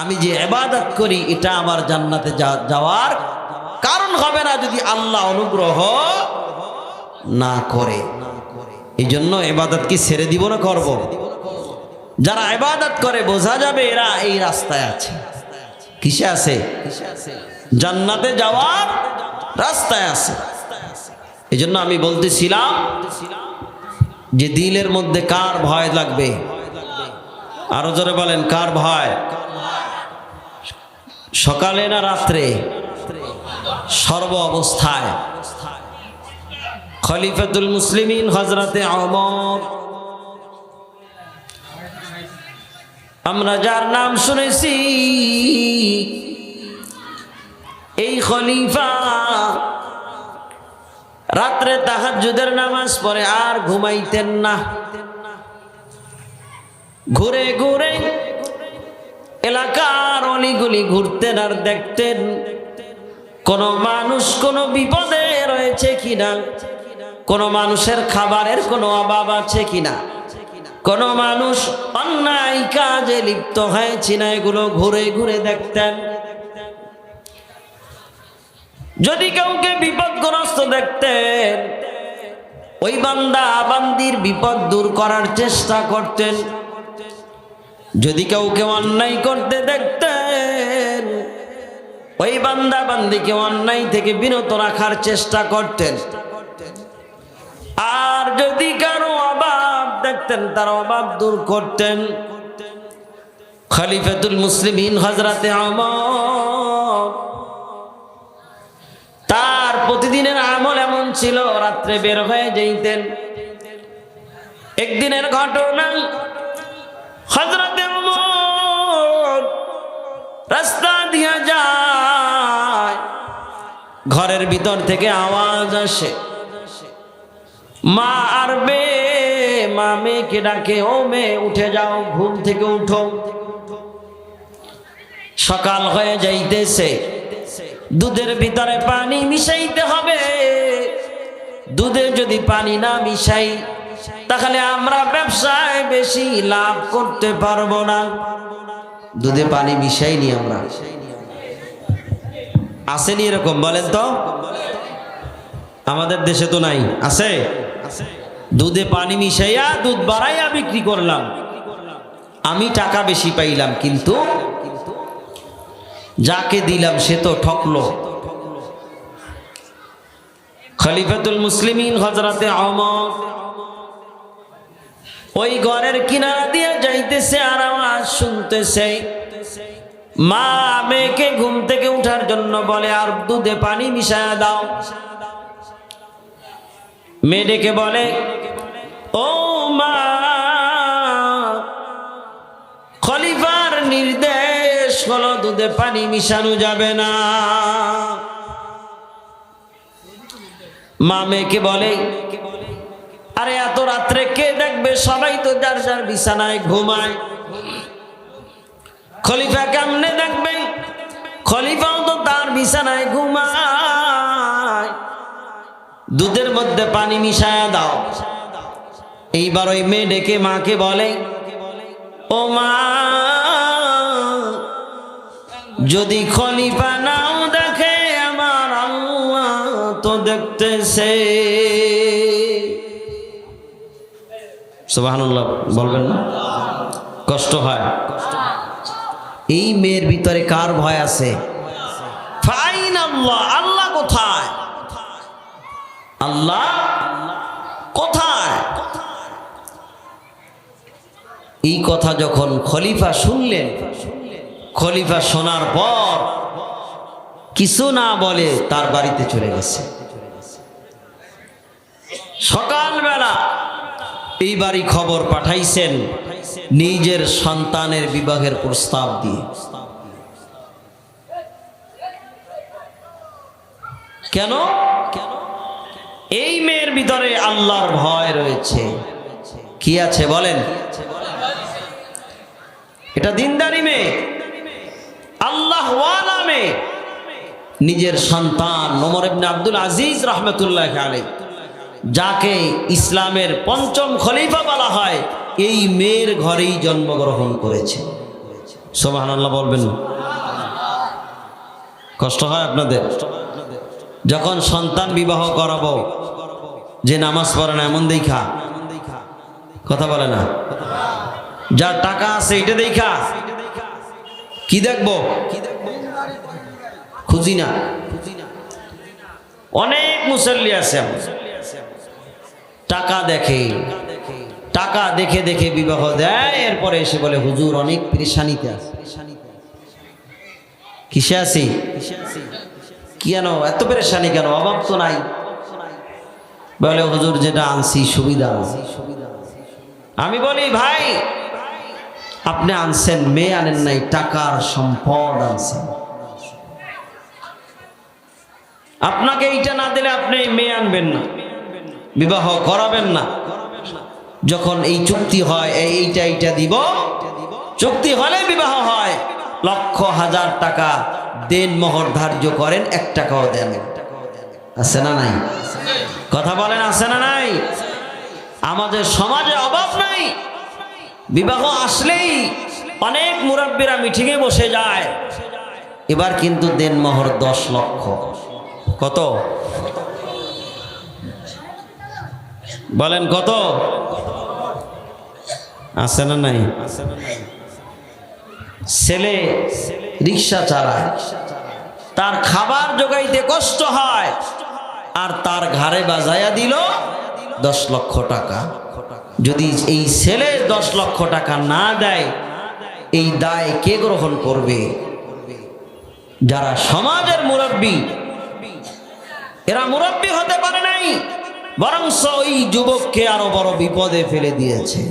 আমি যে ইবাদত করি এটা আমার জান্নাতে যাওয়ার কারণ হবে না যদি আল্লাহ অনুগ্রহ না করে। এই জন্য ইবাদত কি ছেড়ে দিব না করব? যারা ইবাদত করে বোঝা যাবে এরা এই রাস্তায় আছে। কিসে আছে? জান্নাতে যাওয়ার রাস্তায় আছে। এই জন্য আমি বলতেছিলাম যে দিলের মধ্যে কার ভয় লাগবে? আরো জোরে বলেন, কার ভয়? সকালে না রাত্রে? সর্ব অবস্থায়। খলিফাতুল মুসলিমিন হযরতে ওমর, আমরা যার নাম শুনেছি, এই খলিফা রাত্রে তাহাজ্জুদের নামাজ পড়ে আর ঘুমাইতেন না। ঘুরে ঘুরে এলাকার অলিগুলি ঘুরতেন আর দেখতেন কোনো মানুষ কোনো বিপদে রয়েছে কিনা, কোনো মানুষের খাবারের কোনো অভাব আছে কিনা, কোনো মানুষ অন্যায় কাজে লিপ্ত হয়েছে না, এগুলো ঘুরে ঘুরে দেখতেন। যদি কাউকে বিপদগ্রস্ত দেখতেন, ওই বান্দা বান্দির বিপদ দূর করার চেষ্টা করতেন। যদি কাউকে অন্যায় করতে দেখতেন, ওই বান্দা বান্দিকে অন্যায় থেকে বিরত রাখার চেষ্টা করতেন। আর যদি কারো অভাব দেখতেন, তার অভাব দূর করতেন। খলিফাতুল মুসলিমিন হযরতে ওমর, তার প্রতিদিনের আমল এমন ছিল, রাত্রে বের হয়ে যাইতেন। একদিনের ঘটনা, হযরতে ওমর রাস্তা দিয়ে যায়, ঘরের ভিতর থেকে আওয়াজ আসে, মা আর মা মেয়েকে ডাকে, ও মেয়ে উঠে যাও, ঘুম থেকে উঠো, সকাল হয়ে যাইতেছে, দুধের ভিতরে পানি মিশাইতে হবে। দুধে যদি পানি না মিশাই, তাহলে আমরা ব্যবসায় বেশি লাভ করতে পারবো না। দুধে পানি মিশাইনি আমরা, আসেনি এরকম? বলেন তো, আমাদের দেশে তো নাই, আছে? দুধে পানি মিশাইয়া দুধ বাড়াইয়া বিক্রি করলাম, আমি টাকা বেশি পাইলাম, কিন্তু যাকে দিলাম সে তো ঠকলো। খলিফাতুল মুসলিমিন হযরতে ওমর ওই ঘরের কিনারা দিয়ে যাইতেছে, আর আওয়াজ শুনতেছে। মা মেয়েকে ঘুম থেকে উঠার জন্য বলে, আর দুধে পানি মিশায়া দাও। মেয়ে ডেকে বলে, ও মা, খলিফার নির্দেশ হলো দুধে পানি মিশানো যাবে না। মা মেয়েকে বলে, আরে এত রাত্রে কে দেখবে, সবাই তো যার যার বিছানায় ঘুমায়, খলিফা কেমনে দেখবেন? খলিফাও তো তার বিছানায় ঘুমায়, দুধের মধ্যে পানি মিশায়া দাও। এইবার ওই মেয়ে ডেকে মাকে বলে, ও মা, যদি খলিফা নাও দেখে, আমার আল্লাহ তো দেখতেছে। সুবহানাল্লাহ বলবেন না? কষ্ট হয়। এই মেয়ের ভিতরে কার ভয় আছে? ফাইন আল্লাহ, আল্লাহ কোথায়? আল্লাহ কোথায়? এই কথা যখন খলিফা শুনলেন, খলিফা শোনার পর কিছু না বলে তার বাড়িতে চলে গেছে। সকালবেলা এই বাড়ি খবর পাঠাইছেন নিজের সন্তানের বিবাহের প্রস্তাব দিয়ে। কেন? এই মেয়ের ভিতরে আল্লাহর ভয় রয়েছে। কি আছে বলেন? এটা দিনদারি মেয়ে, আল্লাহ ওয়ালা মেয়ে। নিজের সন্তান ওমর ইবনে আব্দুল আজিজ রাহমাতুল্লাহি আলাইহি, যাকে ইসলামের পঞ্চম খলিফা বলা হয়, এই মেয়ের ঘরেই জন্মগ্রহণ করেছে। সুবহানাল্লাহ বলবেন না? কষ্ট হয় আপনাদের? যখন সন্তান বিবাহ করাবো, যে নামাজ পড়ে না এমন দেখা, কথা বলে না, যার টাকা আছে এটা দেখা কি দেখবো? খুঁজি না। অনেক মুসল্লি আছে টাকা দেখে, টাকা দেখে দেখে বিবাহ দেয়, এরপরে এসে বলে হুজুর অনেক পেরেশানিতে আছে। কিসে আছি? কেন এত পেরেশানি কেন? অভাব তো নাই। বলে হুজুর যেটা আনছি সুবিধা। আমি বলি ভাই, আপনি আনছেন মেয়ে আনেন নাই, টাকার সম্পদ আনছেন। আপনাকে এইটা না দিলে আপনি মেয়ে আনবেন না, বিবাহ করাবেন না। যখন এই চুক্তি হয়, এইটা এইটা দিব, চুক্তি হলে বিবাহ হয়, লক্ষ হাজার টাকা দেন মোহর ধার্য করেন, 1 টাকাও দেন। আছে না নাই? কথা বলেন, আছে না নাই? আমাদের সমাজে অভাব নাই। বিবাহ আসলেই অনেক মুরব্বীরা মিটিংয়ে বসে যায়। এবার কিন্তু দেন মোহর 10 লক্ষ। কত বলেন? কত আছে না নাই? ছেলে রিক্সা চালায়, তার খাবার জোগাইতে কষ্ট হয়, আর তার ঘাড়ে বাজায়া দিল 10 লক্ষ টাকা। যদি এই ছেলে 10 লক্ষ টাকা না দেয়, এই দায় কে গ্রহণ করবে? যারা সমাজের মুরব্বী, এরা মুরব্বী হতে পারে নাই, বরং ওই যুবককে আরো বড় বিপদে ফেলে দিয়েছে।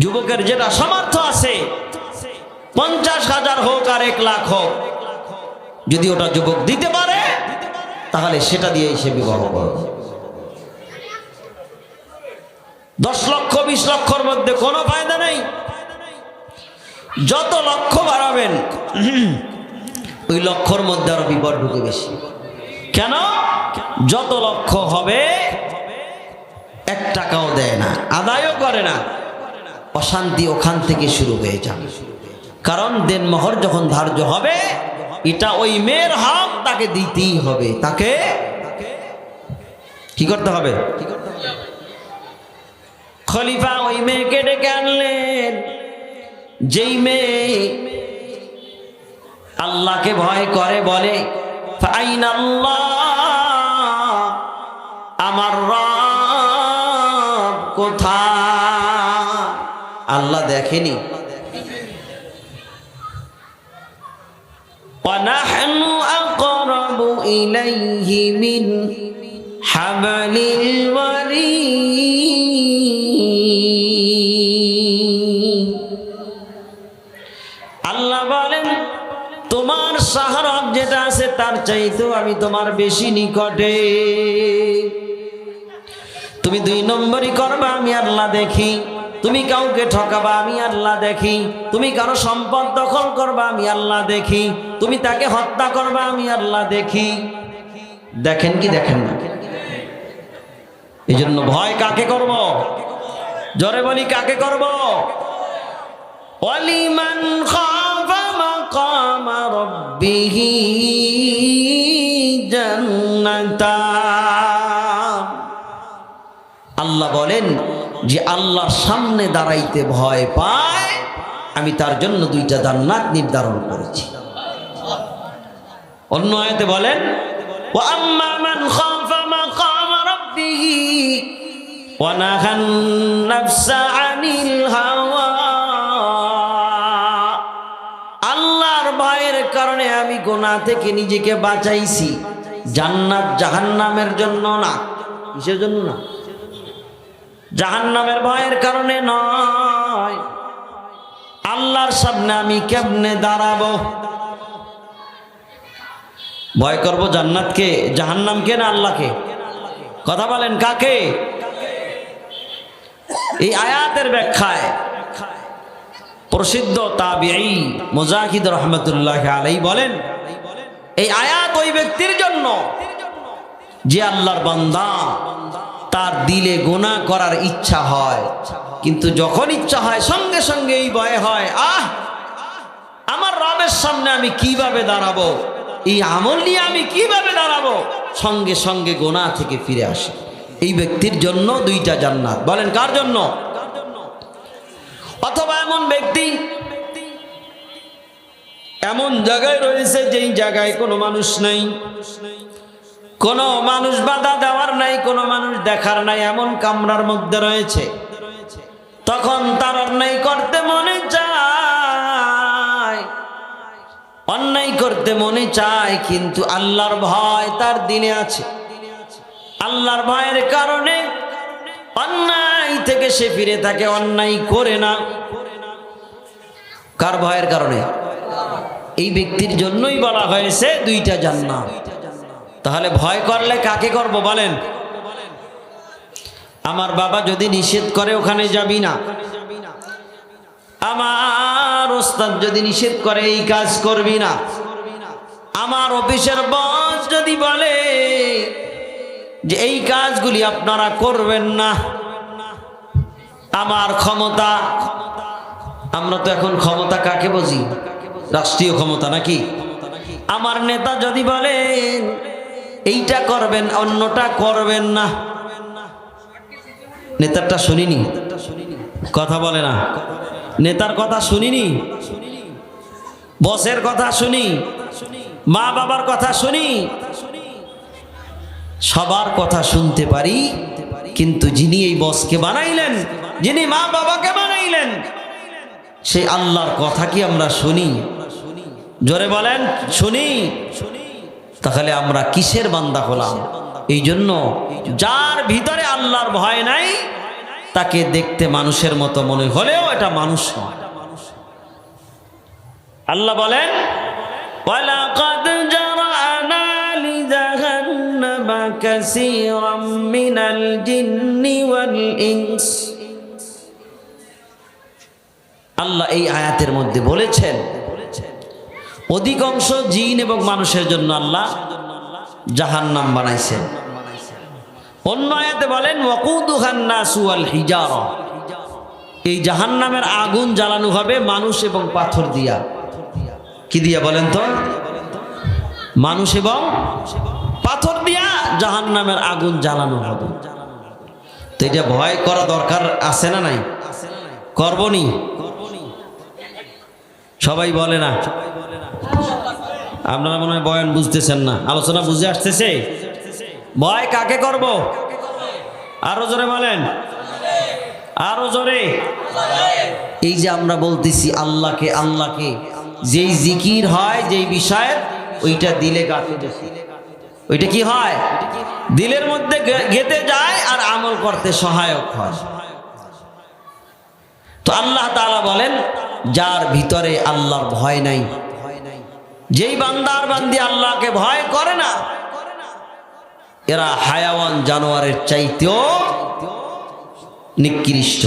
যুবকের যেটা সামর্থ্য আছে, 50,000 হোক আর 1 লাখ হোক, যদি ওটা যুবক দিতে পারে তাহলে সেটা দিয়েই সে বিবাহ করবে। 10 লক্ষ 20 লক্ষর মধ্যে কোনো ফায়দা নেই। যত লক্ষ বাড়াবেন ওই লক্ষর মধ্যে আরো বিপদ ঢুকে বেশি। কেন? যত লক্ষ হবে 1 টাকাও দেয় না, আদায়ও করে না, অশান্তি ওখান থেকে শুরু হয়ে যাবে। কারণ দেন মোহর যখন ধার্য হবে, এটা ওই মেয়ের হক, তাকে দিতেই হবে। তাকে কি করতে হবে? খলিফা ওই মেয়েকে ডেকে আনলেন, যেই মেয়ে আল্লাহকে ভয় করে, বলে ফাইনাল্লাহ, আমার রব কোথায়? আল্লাহ দেখেনি? وَنَحْنُ أَقْرَبُ إِلَيْهِ مِنْ حَبْلِ الْوَرِيدِ। আল্লাহ বলেন, তোমার শাহরব যেটা আছে তার চাইতেও আমি তোমার বেশি নিকটে। তুমি 2 নম্বরই করবা, আমি আল্লাহ দেখি। তুমি কাউকে ঠকাবা, আমি আল্লাহ দেখি। তুমি কারো সম্পদ দখল করবা, আমি আল্লাহ দেখি। তুমি তাকে হত্যা করবা, আমি আল্লাহ দেখি। দেখেন কি দেখেন না? এই জন্য ভয় কাকে করব? জোরে বলি, কাকে করব? ওয়ালিমান খাফা মাকামা রাব্বিহি জান্নাতান। আল্লাহ বলেন যে আল্লাহর সামনে দাঁড়াইতে ভয় পায়, আমি তার জন্য 2টা জান্নাত নির্ধারণ করেছি। অন্য আয়াতে বলেন, ওয়া আম্মা মান খাফা মাকামা রাব্বিহি ওয়া নাহান নাফসা আনিল হাওয়া। আল্লাহর ভয়ের কারণে আমি গুনাহ থেকে নিজেকে বাঁচাইছি, জান্নাত জাহান্নামের জন্য না। কিসের জন্য না? জাহান্নামের ভয়ের কারণে নয়। আল্লাহর সামনে আমি কেমনে দাঁড়াবো? ভয় করব জান্নাতকে, জাহান্নামকে না আল্লাহকে? কথা বলেন, কাকে? এই আয়াতের ব্যাখ্যায় প্রসিদ্ধ তাবিঈ মুজাহিদ রহমতুল্লাহ আলাইহি বলেন, এই আয়াত ওই ব্যক্তির জন্য যে আল্লাহর বান্দা, তার দিলে গুনাহ করার ইচ্ছা হয়, কিন্তু যখন ইচ্ছা হয় সঙ্গে সঙ্গে এই ভয় হয়, আমার রবের সামনে আমি কিভাবে দাঁড়াবো, এই আমল নিয়ে আমি কিভাবে দাঁড়াবো, সঙ্গে সঙ্গে গুনাহ থেকে ফিরে আসে। এই ব্যক্তির জন্য 2টা জান্নাত। বলেন কার জন্য? অথবা এমন ব্যক্তি এমন জায়গায় রয়েছে যেই জায়গায় কোনো মানুষ নাই, কোনো মানুষ বাধা দেওয়ার নাই, কোনো মানুষ দেখার নাই, এমন কামরার মধ্যে রয়েছে। তখন তার অন্যায় করতে মনে চায়, অন্যায় করতে মনে চায়, কিন্তু আল্লাহর ভয় তার দিলে আছে। আল্লাহর ভয়ের কারণে অন্যায় থেকে সে ফিরে থাকে, অন্যায় করে না। কার ভয়ের কারণে? এই ব্যক্তির জন্যই বলা হয়েছে 2টা জান্নাত। তাহলে ভয় করলে কাকে করব বলেন? আমার বাবা যদি নিষেধ করে ওখানে যাবি না, আমার ওস্তাদ যদি নিষেধ করে এই কাজ করবি না, আমার অফিসের বস যদি বলে যে এই কাজগুলি আপনারা করবেন না, আমার ক্ষমতা, আমরা তো এখন ক্ষমতা কাকে বুঝি? রাষ্ট্রীয় ক্ষমতা নাকি? আমার নেতা যদি বলেন এইটা করবেন অন্যটা করবেন না, নেতারটা শুনিনি, কথা বলে না, নেতার কথা শুনিনি, বসের কথা শুনি, মা বাবার কথা শুনি, সবার কথা শুনতে পারি, কিন্তু যিনি এই বসকে বানাইলেন, যিনি মা বাবাকে বানাইলেন, সেই আল্লাহর কথা কি আমরা শুনি? জোরে বলেন শুনি। তাহলে আমরা কিসের বান্দা হলাম? এই জন্য যার ভিতরে আল্লাহর ভয় নাই তাকে দেখতে মানুষের মতো মনে হলেও এটা মানুষ নয়। আল্লাহ বলেন ওয়ালাকাদ জারানা লিজাহান্নামা কাসীরাম মিনাল জিন্নি ওয়াল ইনস। আল্লাহ এই আয়াতের মধ্যে বলেছেন অধিকাংশ জিন এবং মানুষের জন্য আল্লাহ জাহান্নাম বানাইছেন। অন্য আয়াতে বলেন ওয়াকুদুহান নাসু ওয়াল হিজারা, এই জাহান্নামের আগুন জ্বালানো হবে মানুষ এবং পাথর দিয়া। কি দিয়া বলেন তো? মানুষ এবং পাথর দিয়া জাহান্নামের আগুন জ্বালানো হবে। তো এটা ভয় করা দরকার আছে না নাই? করবনি? সবাই বলে না। আপনারা মনে হয় বয়ান বুঝতেছেন না, আলোচনা বুঝে আসতেছে। ভয় কাকে করব? আরো জোরে বলেন, আরো জোরে। এই যে আমরা বলতেছি আল্লাহকে, আল্লাহকে, যেই জিকির হয় যেই বিষয়ের, ওইটা দিলে গাতে বেশি, ওইটা কি হয়? দিলের মধ্যে গেতে যায় আর আমল করতে সহায়ক হয়। তো আল্লাহ তাআলা বলেন যার ভিতরে আল্লাহর ভয় নাই, যেই বান্দার বান্দি আল্লাহকে ভয় করে না, এরা হায়াওয়ান জানোয়ারের চাইতেও নিকৃষ্ট।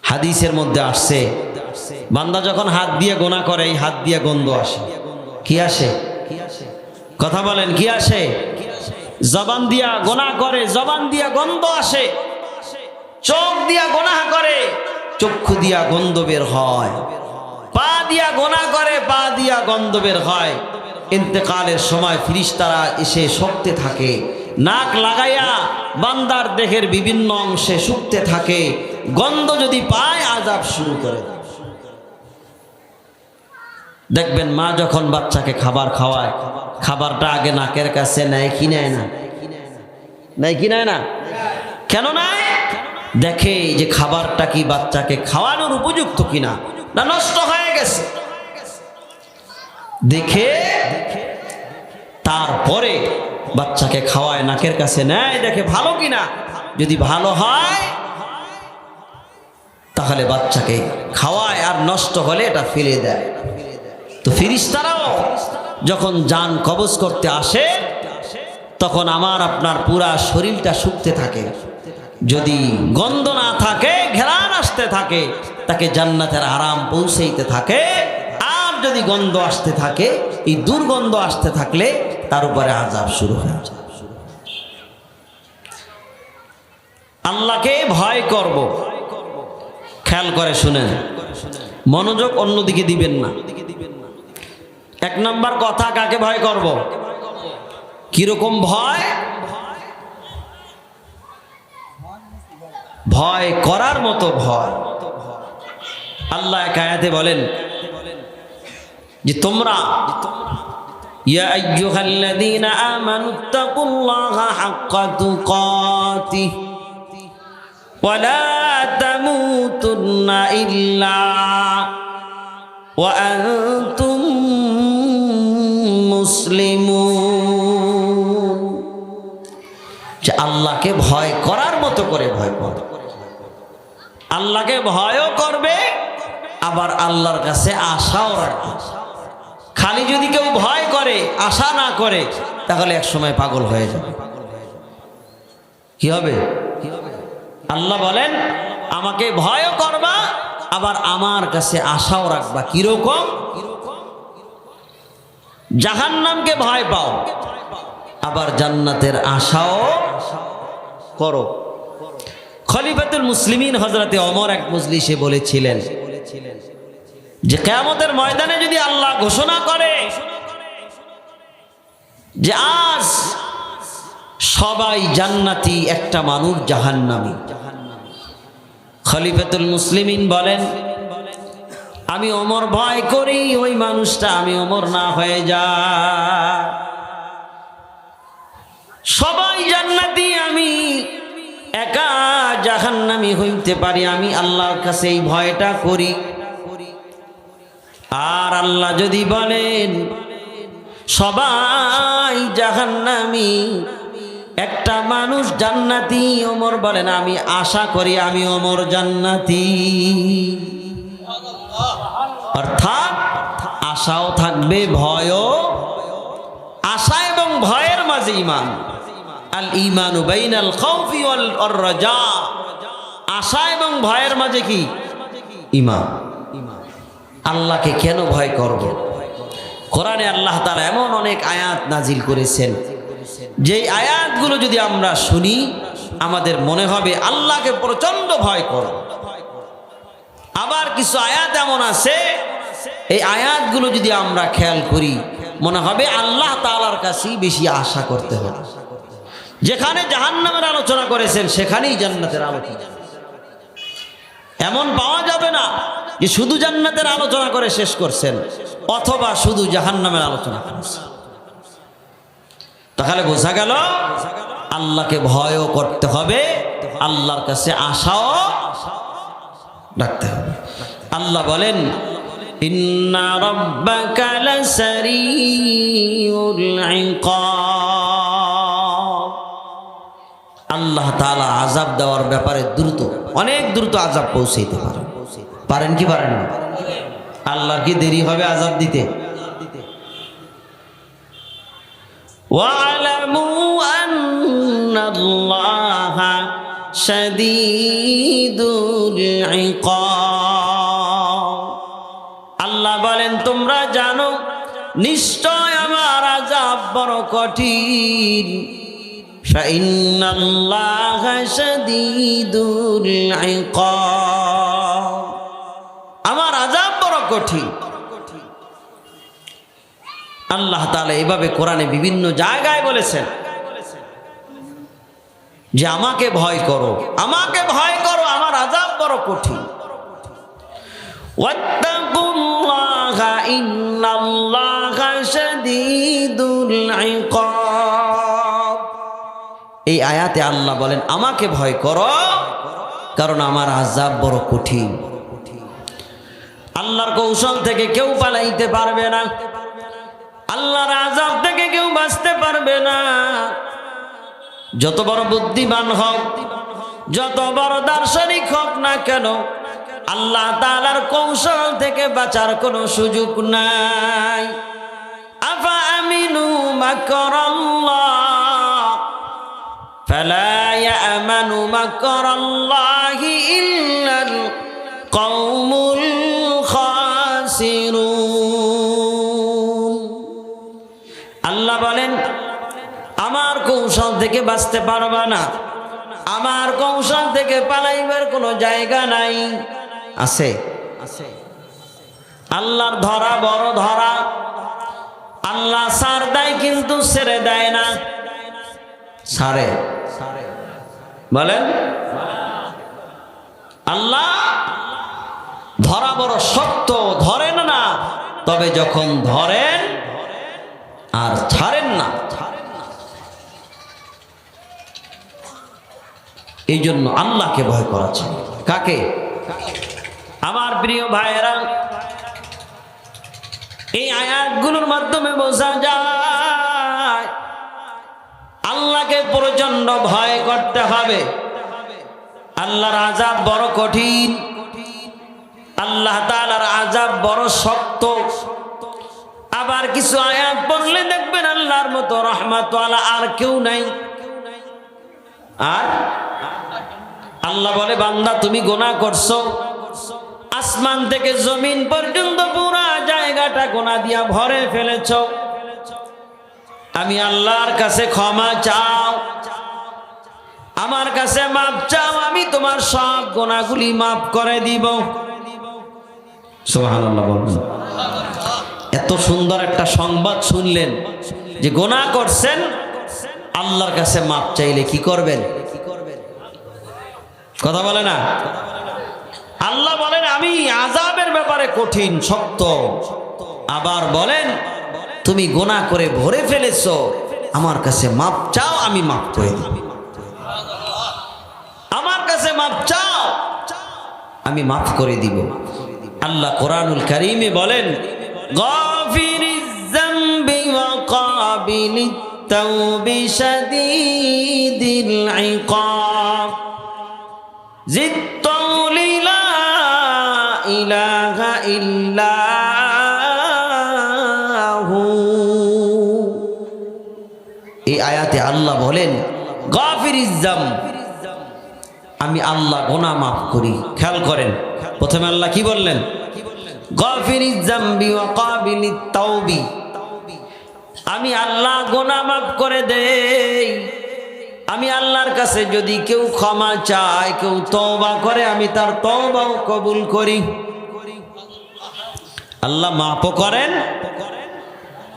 হাদিসের মধ্যে আসছে বান্দা যখন হাত দিয়ে গোনা করে, এই হাত দিয়ে গন্ধ আসে। কি আসে? কথা বলেন, কি আসে? জবান দিয়া গোনা করে, জবান দিয়া গন্ধ আসে। চোখ দিয়া গোনা করে, চক্ষু দিয়া গন্ধ বের হয়। পা দিয়া গোনা করে, পা দিয়া গন্ধ বের হয়। ইন্তেকালের সময় ফেরেশতারা এসে শুকতে থাকে, নাক লাগাইয়া বান্দার দেহের বিভিন্ন অংশে শুকতে থাকে। গন্ধ যদি পায় আযাব শুরু করে। দেখবেন মা যখন বাচ্চাকে খাবার খাওয়ায়, খাবারটা আগে নাকের কাছে নেয় কি নেয় না? নেয় কি নেয় না? কেন নাই? দেখে যে খাবারটা কি বাচ্চাকে খাওয়ানোর উপযুক্ত কিনা, না নষ্ট হয়ে গেছে। দেখে তারপরে বাচ্চাকে খাওয়ায়, নাকের কাছে নেয়, দেখে ভালো কিনা। যদি ভালো হয় তাহলে বাচ্চাকে খাওয়ায়, আর নষ্ট হলে এটা ফেলে দেয়। তো ফেরেশতারাও যখন জান কবজ করতে আসে তখন আমার আপনার পুরা শরীরটা শুকতে থাকে। যদি গন্ধ না থাকে, ঘ্রাণ আসতে থাকে, তাকে জান্নাতের আরাম পৌঁছাইতে থাকে। আর যদি গন্ধ আসতে থাকে, এই দুর্গন্ধ আসতে থাকলে তার উপরে আযাব শুরু হয়ে যায়। আল্লাহকে ভয় করব, খেয়াল করে শুনেন, মনোযোগ অন্যদিকে দিবেন না। এক নাম্বার কথা, কাকে ভয় করব? কিরকম ভয়? ভয় করার মতো ভয়। আল্লাহ এক আয়াতে বলেন যে তোমরা ইয়া আইয়ুহাল্লাযীনা আমানুত্তাকুল্লাহা হাক্কা তুকাতিহি ওয়া লা তামুতুন্না ইল্লা ওয়া আনতুম মুসলিমুন। যে আল্লাহকে ভয় করার মতো করে ভয় করো। আল্লাহকে ভয়ও করবে, আবার আল্লাহর কাছে আশাও রাখবে। খালি যদি কেউ ভয় করে, আশা না করে, তাহলে এক সময় পাগল হয়ে যাবে। কি হবে? আল্লাহ বলেন আমাকে ভয়ও করবা, আবার আমার কাছে আশাও রাখবা। কিরকম? জাহান্নামকে ভয় পাও, আবার জান্নাতের আশাও করো। খলিফাতুল মুসলিমিন হযরতে ওমর এক মজলিসে বলেছিলেন যে কিয়ামতের ময়দানে যদি আল্লাহ ঘোষণা করে যে আজ সবাই জান্নাতি, একটা মানুষ জাহান্নামী, খলিফাতুল মুসলিমিন বলেন আমি ওমর ভয় করি ওই মানুষটা আমি ওমর না হয়ে যায়। সবাই জান্নাতি, আমি একা জাহান্নামী হইতে পারি, আমি আল্লাহর কাছে এই ভয়টা করি। আর আল্লাহ যদি বলেন সবাই জাহান্নামী, একটা মানুষ জান্নাতি, ওমর বলেন আমি আশা করি আমি ওমর জান্নাতি। অর্থাৎ আশাও থাকবে, ভয়ও। আশা এবং ভয়ের মাঝে ঈমান। আল ঈমানু বাইনাল খাউফি ওয়াল রাজা। আশা এবং ভয়ের মাঝে কি? ঈমান। আল্লাহকে কেন ভয় করব? কোরআনে আল্লাহ তাআলা এমন অনেক আয়াত নাজিল করেছেন, যেই আয়াতগুলো যদি আমরা শুনি আমাদের মনে হবে আল্লাহকে প্রচন্ড ভয় করো। আবার কিছু আয়াত এমন আছে, এই আয়াতগুলো যদি আমরা খেয়াল করি মনে হবে আল্লাহ তাআলার কাছেই বেশি আশা করতে হবে। যেখানে জাহান্নামের আলোচনা করেছেন সেখানেই জান্নাতের আলোচনা। এমন পাওয়া যাবে না যে শুধু জান্নাতের আলোচনা করে শেষ করছেন অথবা শুধু জাহান্নামের আলোচনা করেছেন। তাহলে বোঝা গেল আল্লাহকে ভয়ও করতে হবে, আল্লাহর কাছে আশাও রাখতে হবে। আল্লাহ বলেন ইন্না রাব্বাকা লাসারিউল ইকাব। আল্লাহ তাআলা আযাব দেওয়ার ব্যাপারে দ্রুত, অনেক দ্রুত আযাব পৌঁছাইতে পারেন। পারেন কি পারেন না? আল্লাহর কি দেরি হবে আযাব দিতে? ওয়া'লামু আন্নাল্লাহা শাদীদুল ইকাব। আল্লাহ বলেন তোমরা জানো নিশ্চয় আমার আযাব বড় কঠিন। ফাইন্নাল্লাহা শাদীদুল ইকাব। আমার আযাব বড় কঠিন। আল্লাহ তাআলা এভাবে কোরআনে বিভিন্ন জায়গায় বলেছেন যে আমাকে ভয় করো, আমাকে ভয় করো, আমার আযাব বড় কঠিন। ওয়াত্তাকুল্লাহা ইন্নাল্লাহা শাদীদুল ইকাব। এই আয়াতে আল্লাহ বলেন আমাকে ভয় করো কারণ আমার আযাব বড় কঠিন। আল্লাহর কৌশল থেকে কেউ পালাইতে পারবে না, আল্লাহর আযাব থেকে কেউ বাঁচতে পারবে না। যত বড় বুদ্ধিমান হোক, যত বড় দার্শনিক হোক না কেন, আল্লাহ তাআলার কৌশল থেকে বাঁচার কোনো সুযোগ নাই। আফা আমিনু মাকরাল্লাহ ফালা ইয়ামানু মাকরাল্লাহি ইল্লাল কওমুল খাসিরুন। আল্লাহ বলেন আমার কৌশল থেকে বাঁচতে পারবা না, আমার কৌশল থেকে পালাইবার কোনো জায়গা নাই। আছে আল্লাহর ধরা বড় ধরা। আল্লাহ ছাড় দেয় কিন্তু ছেড়ে দেয় না। ছাড়ে বলেন আল্লাহ ধরা বড় শক্ত, ধরেন না, তবে যখন ধরেন আর ছাড়েন না। এই জন্য আল্লাহকে ভয় করা চাই। কাকে? আমার প্রিয় ভাইয়েরা, এই আয়াতগুলোর মাধ্যমে বোঝা যায় আল্লাহকে প্রচন্ড ভয় করতে হবে। আল্লাহর আযাব বড় কঠিন, আল্লাহ তাআলার আযাব বড় শক্ত। আবার কিছু আয়াত পড়লে দেখবেন আল্লাহর মতো রহমতওয়ালা আর কেউ নাই। আর আল্লাহ বলে বান্দা তুমি গুনাহ করছো, আজ আসমান থেকে জমিন পর্যন্ত পুরা জায়গাটা গোনা দিয়া ভরে ফেলেছ। আমি আল্লাহর কাছে ক্ষমা চাও, আমার কাছে মাপ চাও, আমি তোমার সব গোনাগুলি মাফ করে দিব। সুবহানাল্লাহ বলবেন। এত সুন্দর একটা সংবাদ শুনলেন যে গোনাহ করছেন, আল্লাহর কাছে মাপ চাইলে কি করবেন? কথা বলে না? আল্লাহ বলেন আমি আযাবের ব্যাপারে কঠিন শক্ত, আবার বলেন তুমি গোনাহ করে ভরে ফেলেছো, আমার কাছে মাপ চাও, আমি মাফ করে দিব। আমার কাছে মাপ চাও, আমি মাফ করে দিব। আল্লাহ কোরআনুল কারীমে বলেন গাফিরিজ যামবি ওয়া কাবিলিত তাওবি শাদীদিল ইকাব জিত্তাউলি লা ইলাহা ইল্লাহু। এই আয়াতে আল্লাহ বলেন গাফিরিজ যামব, আমি আল্লাহ গুনাহ মাফ করি। খেয়াল করেন, প্রথমে আল্লাহ কি বললেন? গাফিরিজ যামবি ওয়া কাবিলিত তাওবি, আমি আল্লাহ গুনাহ মাফ করে দেই। আমি আল্লাহর কাছে যদি কেউ ক্ষমা চায়, কেউ তওবা করে, আমি তার তওবাও কবুল করি। আল্লাহ মাফও করেন,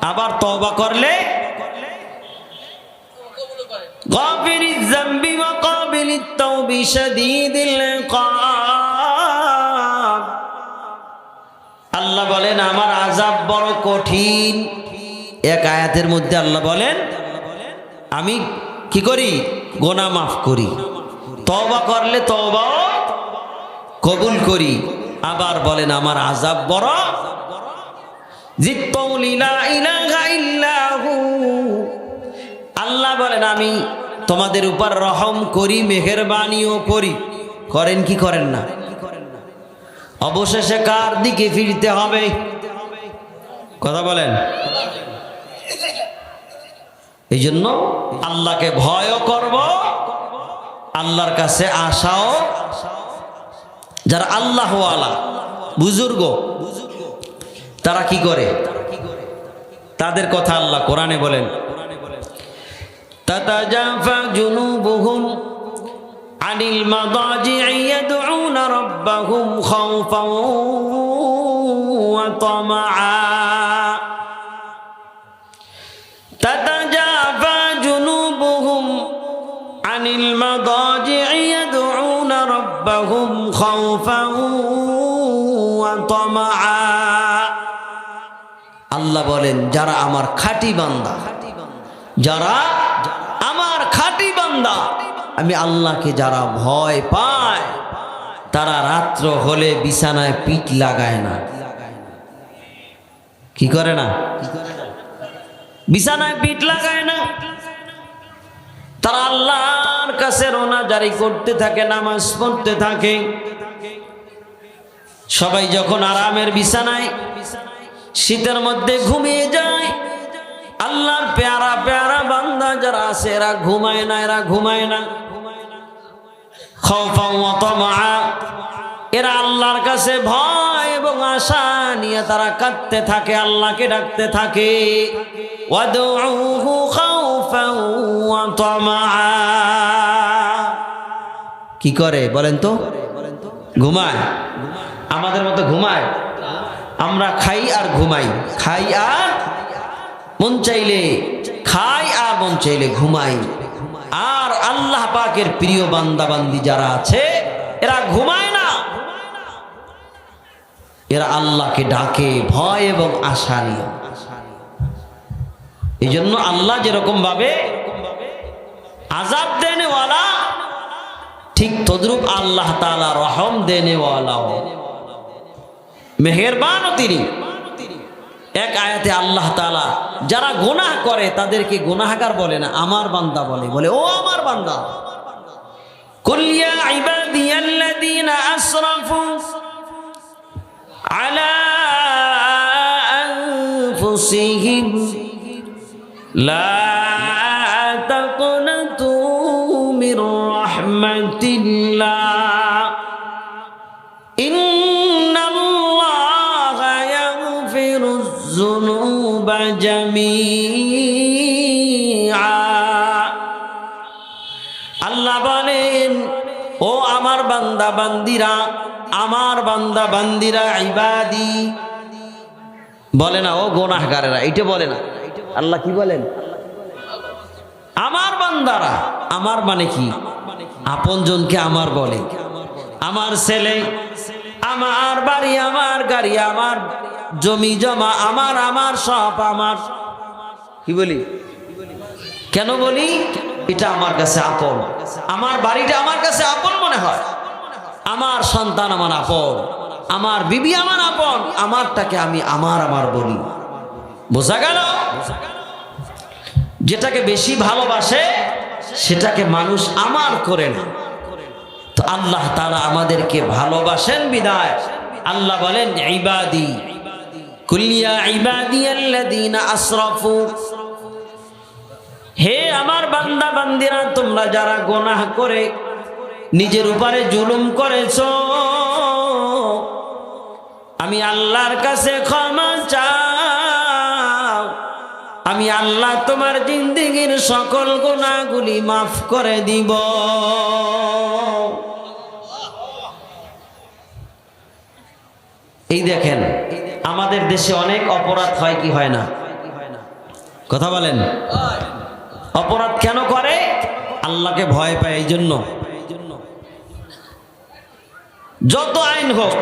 আবার তওবা করলে গাফিরিজ যামবি ওয়া কাবিলিত তাওবি শাদীদিল ইকাব। আল্লাহ বলেন আমার আযাব বড় কঠিন। এক আয়াতের মধ্যে আল্লাহ বলেন আমি কি করি? গুনাহ মাফ করি, তওবা করলে তওবাও কবুল করি। আবার বলেন আমার আযাব বড়। জিত্তাউলি লা ইলাহা ইল্লাহু, আল্লাহ বলেন আমি তোমাদের উপর রহম করি, মেহেরবানিও করি। করেন কি করেন না? অবশেষে কার দিকে ফিরতে হবে? কথা বলেন। এই জন্য আল্লাহকে ভয়ও করব, আল্লাহর কাছে আশাও। যারা আল্লাহওয়ালা বুজুর্গ তারা কি করে? তাদের কথা আল্লাহ কোরআনে বলেন তাতাজাফা জুনুবুহুম আনিল মাদাজি'i ইয়াদউনা রাব্বাহুম খাওফান ওয়া তামাআ। তাতাজাফা জুনুবুহুম আনিল মাদাজি'i ইয়াদউনা রাব্বাহুম খাওফান ওয়া তামাআ। আল্লাহ বলেন যারা আমার খাঁটি বান্দা, যারা আমার খাঁটি বান্দা, আমি আল্লাহকে যারা ভয় পায়, তারা রাত্র হলে বিছানায় পিঠ লাগায় না। কি করে না? বিছানায় পিঠ লাগায় না। তারা আল্লাহর কাছে রোনা জারি করতে থাকে, নামাজ পড়তে থাকে। সবাই যখন আরামের বিছানায় শীতের মধ্যে ঘুমিয়ে যায়, আল্লাহর প্যারা প্যারা বান্দা যারা আছে এরা ঘুমায় না, এরা ঘুমায় না। খাওফান ওয়া তামাআ, এরা আল্লাহর কাছে ভয় এবং আশা নিয়ে তারা কাঁদতে থাকে, আল্লাহকে ডাকতে থাকে। ওয়াদউহু খাওফান ওয়া তামাআ। কি করে বলেন তো? ঘুমায়। আমাদের মতো ঘুমায়? আমরা খাই আর ঘুমাই, খাই আর মন চাইলে খাই আর মন চাইলে ঘুমাই। আর আল্লাহ পাকের প্রিয় বান্দা বান্দি যারা আছে এরা ঘুমায় না, এরা আল্লাহকে ডাকে ভয় এবং আশা নিয়ে। এই জন্য আল্লাহ যেরকম ভাবে আযাব দেনেওয়ালা, ঠিক তদ্রূপ আল্লাহ তাআলা রহম দেনেওয়ালাও, মেহেরবানও তিনি। এক আয়াতে আল্লাহ তাআলা যারা গুনাহ করে তাদেরকে গুনাহগার বলে না, আমার বান্দা বলে। বলে ও আমার বান্দা, কুল ইয়া ইবাদিয়াল্লাযীনা আসরাফু আলা আনফুসিহিম লা তাকনাতু মির রাহমাতিল্লাহ ইন্নাল জামিআ। আল্লাহ বলেন, ও আমার বান্দা বান্দিরা, আমার বান্দা বান্দিরা, ইবাদি বলে না ও গুনাহগারেরা, এটা বলে না। আল্লাহ কি বলেন? আমার বান্দারা। আমার মানে কি? আপনজনকে আমার বলে। আমার ছেলে, আমার বাড়ি, আমার গাড়ি, আমার জমি জমা, আমার আমার সব আমার। কি বলি? কেন বলি? এটা আমার কাছে আপন। আমার বাড়িটা আমার কাছে আপন মনে হয়, আমার সন্তান আমার আপন, আমার বিবি আমার আপন, আমারটাকে আমি আমার আমার বলি। বোঝা গেল? যেটাকে বেশি ভালোবাসে সেটাকে মানুষ আমার করে না। তো আল্লাহ তাআলা আমাদেরকে ভালোবাসেন বিদায় আল্লাহ বলেন, ইবাদি কুল ইয়া ইবাদিয়াল্লাযীনা আসরাফু, হে আমার বান্দা বান্দিরা, তোমরা যারা গুনাহ করে নিজের উপরে জুলুম করেছো, আমি আল্লাহর কাছে ক্ষমা চাও। আমি আল্লাহ তোমার জিন্দেগীর সকল গুনাহগুলি মাফ করে দিব। এই দেখেন, আমাদের দেশে অনেক অপরাধ হয় কি হয় না? কথা বলেন। অপরাধ কেন করে? আল্লাহকে ভয় পায়। এই জন্য যত আইন হোক,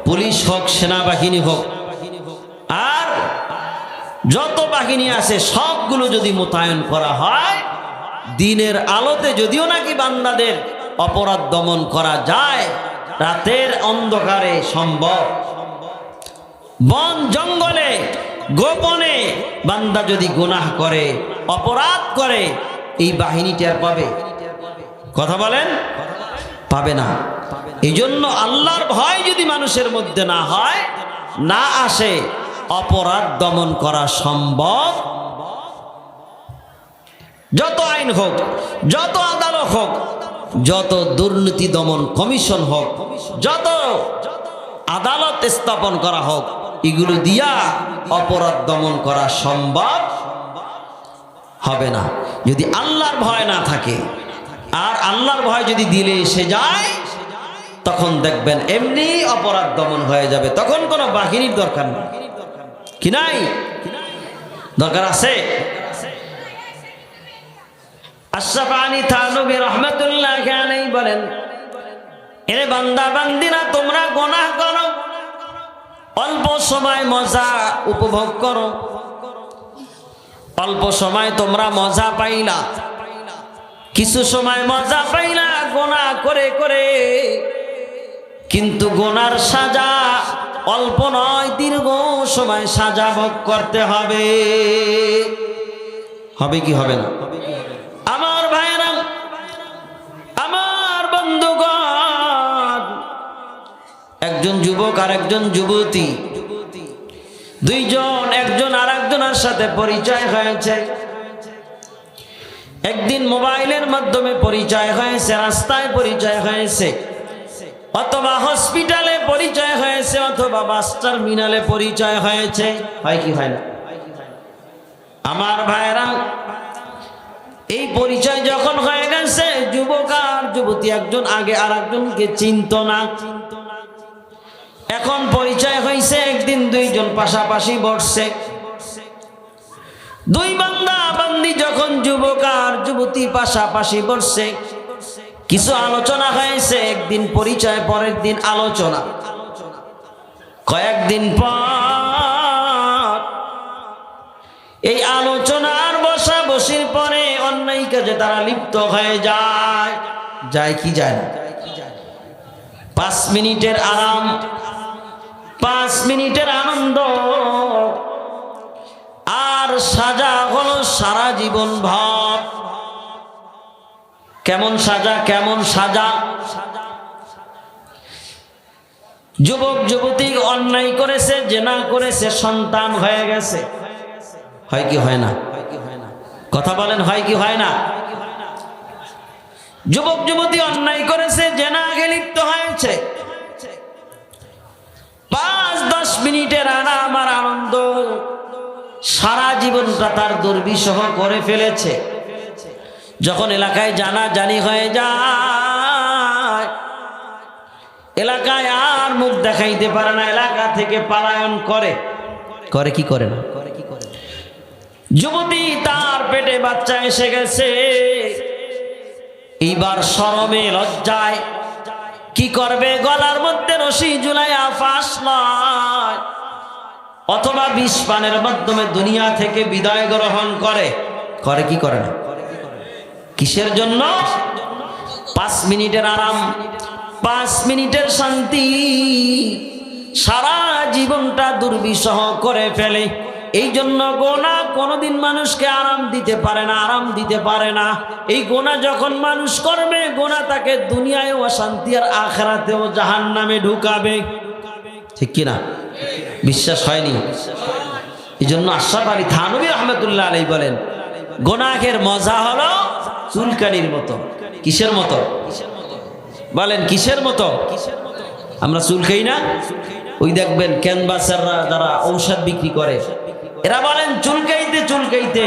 পুলিশ হোক, সেনাবাহিনী হোক, আর যত বাহিনী আছে সবগুলো যদি মোতায়েন করা হয়, দিনের আলোতে যদিও নাকি বান্দাদের অপরাধ দমন করা যায়, রাতের অন্ধকারে সম্ভব। বন জঙ্গলে গোপনে বান্দা যদি গুনাহ করে, অপরাধ করে, এই বাহিনী টের পাবে? কথা বলেন, পাবে না। এই জন্য আল্লাহর ভয় যদি মানুষের মধ্যে না হয়, না আসে, অপরাধ দমন করা সম্ভব। যত আইন হোক, যত আদালত হোক, যত দুর্নীতি দমন কমিশন হোক, যত আদালত স্থাপন করা হোক, এগুলো দিয়া অপরাধ দমন করা সম্ভব হবে না যদি আল্লাহর ভয় না থাকে। আর আল্লাহর ভয় যদি দিলে এসে যায়, তখন দেখবেন এমনি অপরাধ দমন হয়ে যাবে। তখন কোনো বাহিনীর দরকার নেই। কি নাই? দরকার আছে। আশরাফ আলী থানভী রাহমাতুল্লাহি আলাইহি বলেন, এরে বান্দা বান্দিরা, তোমরা গুনাহ করো, অল্প সময় মজা উপভোগ করো, অল্প সময় তোমরা মজা পাইলা, কিছু সময় মজা পাইলা গুনাহ করে করে, কিন্তু গুনার সাজা অল্প নয়, দীর্ঘ সময় সাজা ভোগ করতে হবে। হবে কি হবে না? আমার ভাইয়েরা, আমার বন্ধুগণ, একজন যুবক আর একজন যুবতী, দুইজন একজন আর একজনের সাথে পরিচয় হয়েছে। একদিন মোবাইলের মাধ্যমে পরিচয় হয়েছে, রাস্তায় পরিচয় হয়েছে, অথবা হসপিটালে পরিচয় হয়েছে, অথবা বাস টার্মিনালে পরিচয় হয়েছে। হয় কি হয় না? আমার ভাইরা, এই পরিচয় যখন হয়ে গেছে, যুবক আর যুবতী একজন আগে আর একজনকে চিনত না। এখন পরিচয় হয়েছে, একদিন দুইজন পাশাপাশি বসছে। দুই বান্দা বান্দি যখন যুবক আর যুবতী পাশাপাশি বসছে, কিছু আলোচনা হয়েছে। একদিন পরিচয়, পরের দিন আলোচনা। কয়েকদিন পর এই আলোচনার বসাবসির পরে অন্যায় কাজে তারা লিপ্ত হয়ে যায়। যায় কি যায় না? 5 মিনিটের আরাম, 5 মিনিটের আনন্দ, আর সাজা হলো সারা জীবন ভর। কেমন সাজা? কেমন সাজা? যুবক যুবতী অন্যায় করেছে, জেনা করেছে, সন্তান হয়ে গেছে। হয় কি হয় না? কথা বলেন, হয় কি হয় না? যুবক যুবতী অন্যায় করেছে, জেনায় লিপ্ত হয়েছে। 5-10 মিনিটের আরাম আর আনন্দ, সারা জীবনটা তার দুর্বিষহ করে ফেলেছে। যখন এলাকায় জানাজানি হয়ে যায়, এলাকায় আর মুখ দেখাইতে পারে না, এলাকা থেকে পলায়ন করে। করে কি করে না? যুবতী তার পেটে বাচ্চা এসে গেছে, এইবার শরমে লজ্জায় কি করবে? গলার মধ্যে রশি ঝুলাইয়া ফাঁস লয়, অথবা বিষ পানের মাধ্যমে দুনিয়া থেকে বিদায় গ্রহণ করে। করে কি করে না? কিসের জন্য? 5 মিনিটের আরাম, 5 মিনিটের শান্তি সারা জীবনটা দুর্বিষহ করে ফেলে। এই জন্য গোনাহ কোনোদিন মানুষকে আরাম দিতে পারে না, আরাম দিতে পারে না। এই গোনাহ যখন মানুষ করবে, গোনাহ তাকে দুনিয়ায়ও অশান্তি আর আখিরাতেও জাহান্নামে ঢুকাবে। ঠিক কি না? বিশ্বাস হয়নি? এই জন্য আশরাফ আলী থানভী রহমতুল্লাহ আলাইহি বলেন, গোনাহের মজা হলো চুলকানির মতো। কিসের মতো বলেন? কিসের মতো? আমরা চুলকাই না? ওই দেখবেন ক্যানভাসাররা যারা ঔষধ বিক্রি করে, এরা বলেন চুলকাইতে চুলকাইতে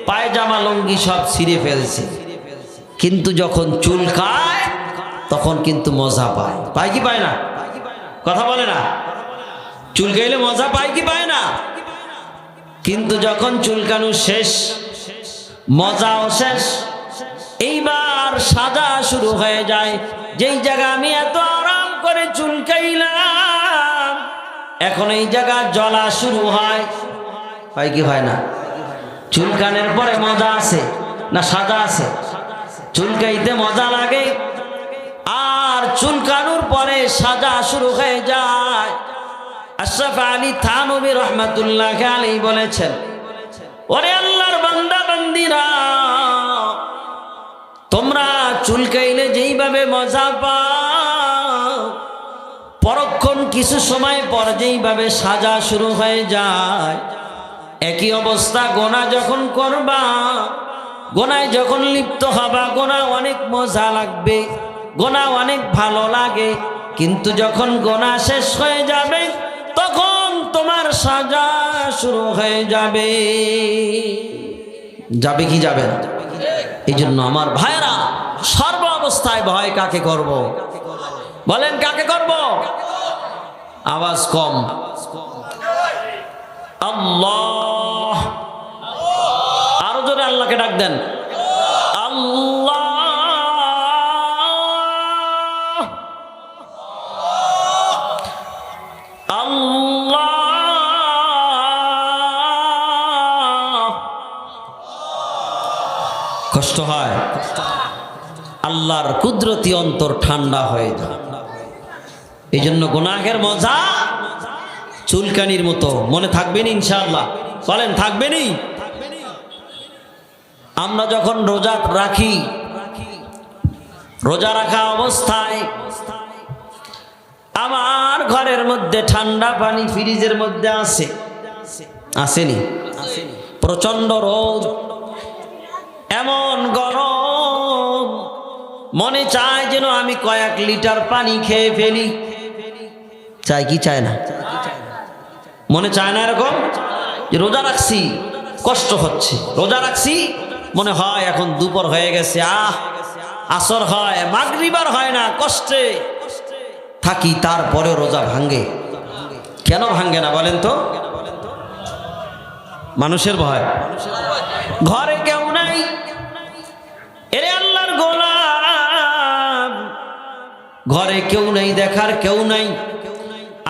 পায়জামা লুঙ্গি সব ছিঁড়ে ফেলছে, কিন্তু যখন চুলকায় তখন কিন্তু মজা পায়। পায় কি পায় না? কথা বলে না? চুলকাইলে মজা পায় কি পায় না? কিন্তু যখন চুলকানো শেষ, মজাও শেষ, এইবার সাজা শুরু হয়ে যায়। যেই জায়গা আমি এত আরাম করে চুলকাইলাম, এখন এই জায়গা জ্বলা শুরু হয়। হয় কি হয় না? চুলকানের পরে মজা আছে না সাজা আছে? চুলকাইতে মজা লাগে, আর চুলকানোর পরে সাজা শুরু হয়ে যায়। আশরাফ আলী থানভী রহমাতুল্লাহ আলাইহি বলেছেন, ওরে আল্লাহর বান্দা বান্দিরা, তোমরা চুলকাইলে যেইভাবে মজা পাও, পরক্ষণ কিছু সময় পর যেইভাবে সাজা শুরু হয়ে যায়, একই অবস্থা গোনাহ যখন করবা, গোনায় যখন লিপ্ত হবা, গোনাহ অনেক মজা লাগবে, গোনাহ অনেক ভালো লাগে, কিন্তু যখন গোনাহ শেষ হয়ে যাবে তখন তোমার সাজা শুরু হয়ে যাবে। যাবে কি যাবে না? এই জন্য আমার ভাইরা, সর্ব অবস্থায় ভয় কাকে করব? বলেন কাকে করব? আওয়াজ কম। আল্লাহ। আরো জোরে আল্লাহকে ডাক দেন, আল্লাহ। আল্লাহ। কষ্ট হয়, আল্লাহর কুদরতি অন্তর ঠান্ডা হয়ে যায়। এই জন্য গুনাহের মজা চুলকানির মতো। মনে থাকবেন ইনশাআল্লাহ? বলেন থাকবেনই? আমরা যখন রোজা রাখি, রোজা রাখা অবস্থায় আমার ঘরের মধ্যে ঠান্ডা পানি ফ্রিজের মধ্যে আছে, আসেনি? প্রচন্ড রোদ, এমন গরম, মনে চায় যেন আমি কয়েক লিটার পানি খেয়ে ফেলি। চাই কি চায় না? মনে চায় না এরকম? যে রোজা রাখছি, কষ্ট হচ্ছে, রোজা রাখছি, মনে হয় এখন দুপুর হয়ে গেছে, আসর হয়, মাগরিবার হয় না, কষ্টে থাকি, তারপরে রোজা ভাঙ্গে। কেন ভাঙ্গে না বলেন তো? মানুষের ভয়। ঘরে কেউ নাই, এরে আল্লাহর গোলাম, ঘরে কেউ নেই, দেখার কেউ নাই।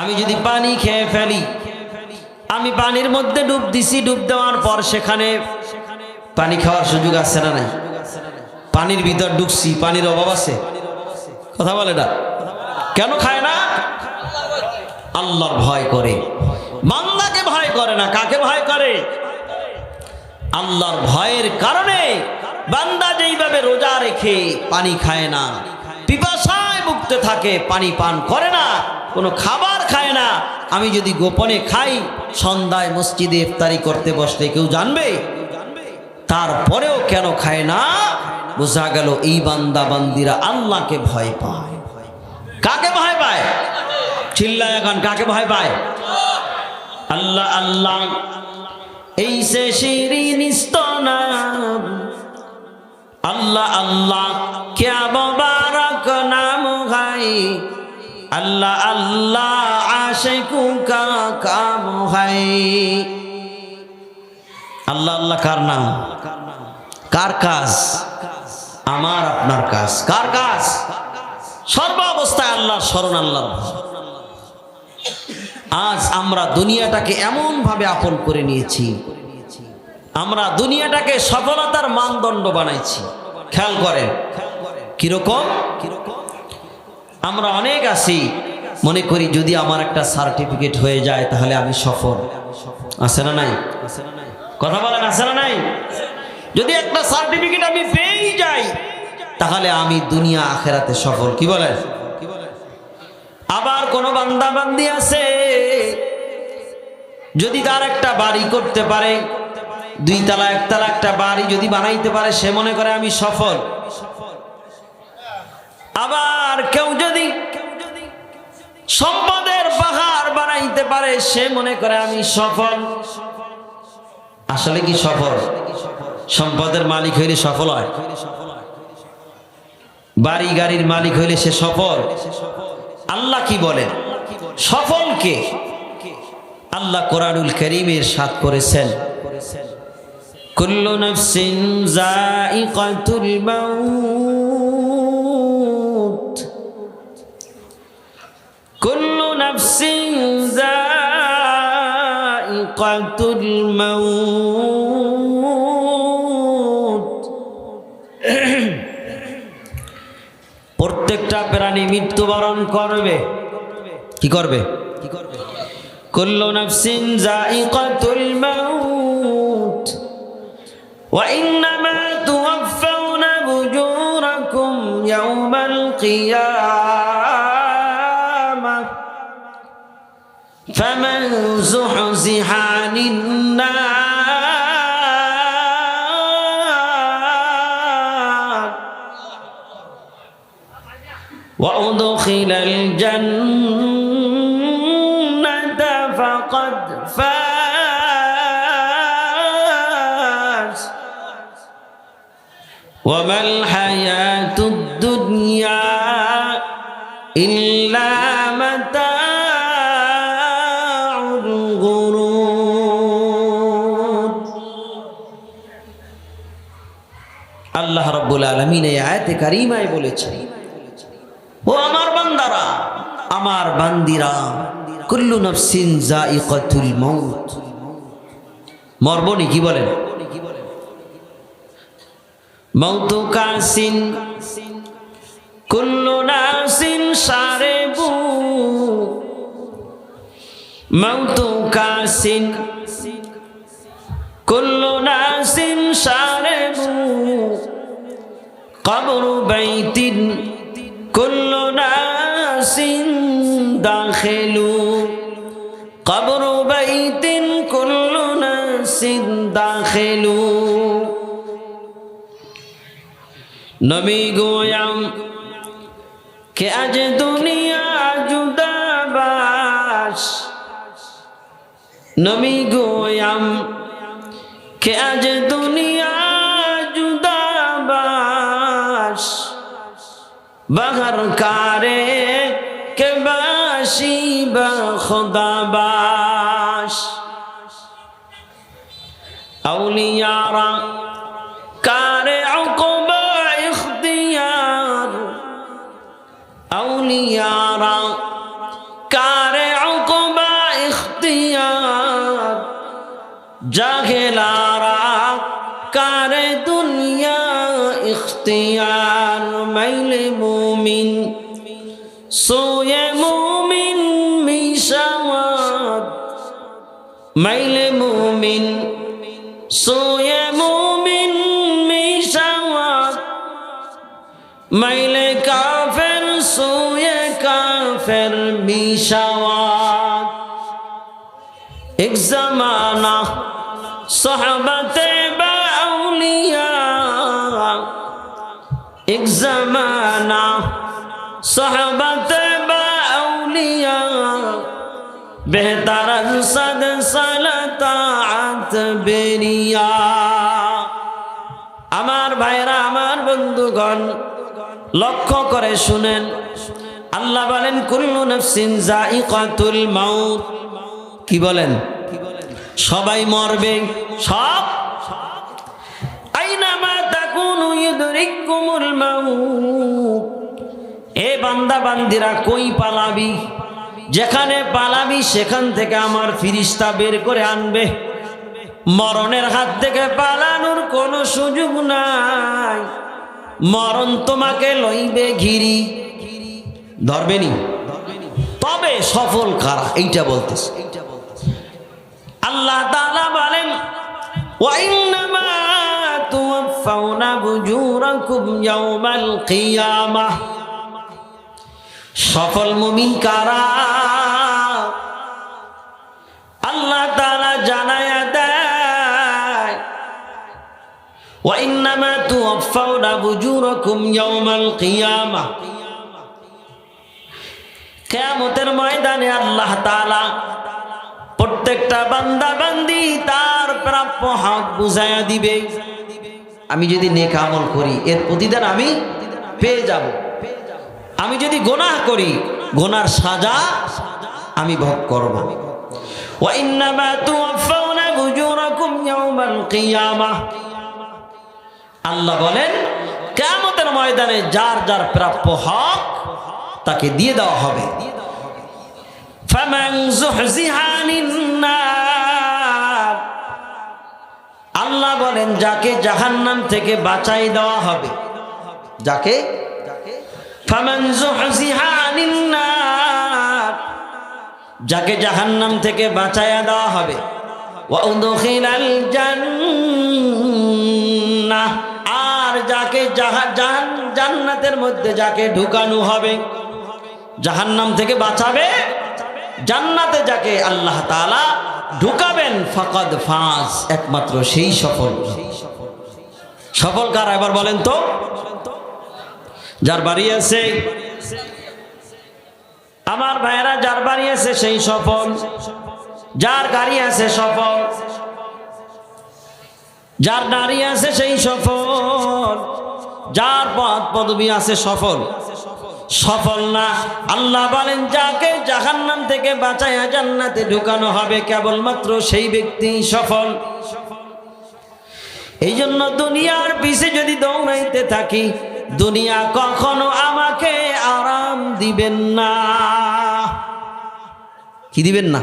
আমি যদি পানি খেয়ে ফেলি, আমি পানির মধ্যে ডুব দিছি, ডুব দেওয়ার পর সেখানে পানি খাওয়ার সুযোগ আছে না নাই? পানির ভিতর ঢুকছি, পানির অভাব আছে? কথা বলে না? কেন খায় না? আল্লাহর ভয় করে। বান্দাকে ভয় করে না, কাকে ভয় করে? আল্লাহর ভয়ের কারণে বান্দা যেইভাবে রোজা রেখে পানি খায় না, পিপাসায় ভুগতে থাকে, পানি পান করে না, কোনো খাবার খায় না। আমি যদি গোপনে খাই, সন্ধ্যায় মসজিদে ইফতারি করতে বসলে কেউ জানবে? তারপরেও কেন খায় না? বোঝা গেল এই বান্দা বান্দিরা আল্লাহকে ভয় পায়। কাকে ভয় পায়? চিল্লায় এখন, কাকে ভয় পায়? আল্লাহ। আল্লাহ এই সে শিরিন স্তনাম আল্লাহ আল্লাহ क्या मुबारक नाम है अल्लाह अल्लाह आशिकों का काम है अल्लाह अल्लाह कार नाम कार काज আমার আপনার কাজ কার কাজ সর্ব অবস্থায় আল্লাহর শরণ আল্লাহর আজ আমরা দুনিয়াটাকে এমন ভাবে আপন করে নিয়েছি আমরা দুনিয়াটাকে সফলতার মানদণ্ড বানাইছি খেয়াল করেন কিরকম আমরা অনেক আছি মনে করি যদি আমার একটা সার্টিফিকেট হয়ে যায় তাহলে আমি সফল আছে না নাই কথা বলেন আছে না নাই যদি একটা সার্টিফিকেট আমি পেয়ে যাই তাহলে আমি দুনিয়া আখেরাতে সফল কি বলেন আবার কোন বান্দা বান্দি আছে যদি তার একটা বাড়ি করতে পারে দুই তলা একতলা একটা বাড়ি যদি বানাইতে পারে সে মনে করে আমি সফল আবার কেউ যদি সম্পদের পাহাড় বানাইতে পারে সে মনে করে আমি সফল আসলে কি সফল সম্পদের মালিক হইলে সফল হয় বাড়ি গাড়ির মালিক হইলে সে সফল আল্লাহ কি বলেন সফল কে আল্লাহ কোরআনুল কারীমে ইরশাদ করেছেন কুল্লু নাফসিন যায়িকাতুল মাউত কুল্লু নাফসিন যায়িকাতুল মাউত প্রত্যেকটা প্রাণী মৃত্যুবরণ করবে কি করবে কুল্লু নাফসিন যায়িকাতুল মাউত ওয়া ইন্নামা তুওয়াফাউনা উজুরাকুম ইয়াওমাল কিয়ামাহ ফামান যুহজিহা আনিন নার ওয়া উদখিলাল জান্নাতা ফাকাদ ফাজ ওয়া মাল হায়াতুদ দুনিয়া ইল্লা মাতাউল গুরুর আল্লাহ রাব্বুল আলামিন এই আয়াতে কারীমায় বলেছেন ও আমার বান্দারা আমার বান্দিরা কুল্লু নাফসিন যায়িকাতুল মাউত মরবনি কি বলেন মাউতু কাসিন কুল্লু নাফসিন শারিবু মাউতু কাসিন কুল্লু নাফসিন শারিবু কবরু বাইতিন কুল্লু নাসিন দাখিলু কবরু বাইতিন কুল্লু নাসিন দাখিলু নবী গোয়াম কে আজ দুনিয়া জুদাবাস নবী গোয়াম কে আজ দুনিয়া জুদাবাস বাহার কারে কে বাসি বা খুদাবাস আউলিয়ারা কারে উকবা ইখতিয়ার আউলিয়ারা কারে উকবা ইখতিয়ার জাহেলারা কারে দুনিয়া ইখতিয়ার মাইলে মুমিন সোয়ে মুমিন মিশাওয়াত মাইলে মুমিন সোয়ে মুমিন মিশাওয়াত মাইলে কাফের সোয়ে কাফের মিশাওয়াত এক জামানা সাহাবাতে বা আউলিয়া এক জামানা সাহাবাতে বা আউলিয়া বেহতার সদ সালাত বেরিয়া। আমার ভাইরা, আমার বন্ধুগণ, লক্ষ্য করে শুনেন, আল্লাহ বলেন কুল্লু নাফসিন যায়িকাতুল মাউত। কি বলেন? সবাই মরবে, সব। আইনামা তাকুনু ইউদরিকুমুল মাউত। এ বান্দা বান্দিরা, কই পালাবি? যেখানে পালাবি সেখান থেকে আমার ফিরিস্তা বের করে আনবে। মরণের হাত থেকে পালানোর কোনো সুযোগ নাই। মরণ তোমাকে লইবে ঘিরি, ধরবেনি। তবে সফল কারা, এইটা বলতেছে আল্লাহ তাআলা বলেন ওয়া ইন্নামা তুওয়াফাউনা বুজুরাকুম ইয়াওমাল কিয়ামাহ। সফল মুমিন কারা? আল্লাহ তাআলা জানায়া দেয় ওয়া ইন্নামা তুওয়াফাউনা বুজুরাকুম ইয়াওমাল কিয়ামাহ। কিয়ামতের ময়দানে আল্লাহ তাআলা প্রত্যেকটা বান্দা বান্দি তার প্রাপ্য হক বুঝাইয়া দিবে। আমি যদি নেক আমল করি এর প্রতিদান আমি পেয়ে যাব। আমি যদি গুনাহ করি গুনার সাজা আমি ভোগ করব। ওয়া ইন্নামা তুওয়াফাউনা বুজুরাকুম ইয়াওমাল কিয়ামাহ। আল্লাহ বলেন কিয়ামতের ময়দানে যার যার প্রাপ্য হক তাকে দিয়ে দেওয়া হবে। ফামান যুহজিহা আনিন নার। আল্লাহ বলেন যাকে জাহান্নাম থেকে বাঁচাই দেওয়া হবে, যাকে ফামান যুহজিহা আনিন নার, যাকে জাহান্নাম থেকে বাঁচাইয়া দেওয়া হবে। ওয়া উদখিলাল জান্নাহ, আর যাকে জান্নাতের মধ্যে যাকে ঢুকানো হবে। জাহান্নাম থেকে বাঁচাবে, জান্নাতে যাকে আল্লাহ তাআলা ঢুকাবেন, ফাকাদ ফাজ, একমাত্র সেই সফল। সফল কারা এবার বলেন তো? যার বাড়ি আছে, আমার ভাইয়েরা, যার বাড়ি আছে সেই সফল, যার গাড়ি আছে সফল, যার নারী আছে সেই সফল, যার পদ পদবী আছে সফল। সফল না, আল্লাহ বলেন যাকে জাহান্নাম থেকে বাঁচায়া জান্নাতে ঢুকানো হবে কেবলমাত্র সেই ব্যক্তি সফল। এই জন্য দুনিয়ার পিছে যদি দৌড়াইতে থাকি, দুনিয়া কখনো আমাকে আরাম দিবেন না। কি দিবেন না?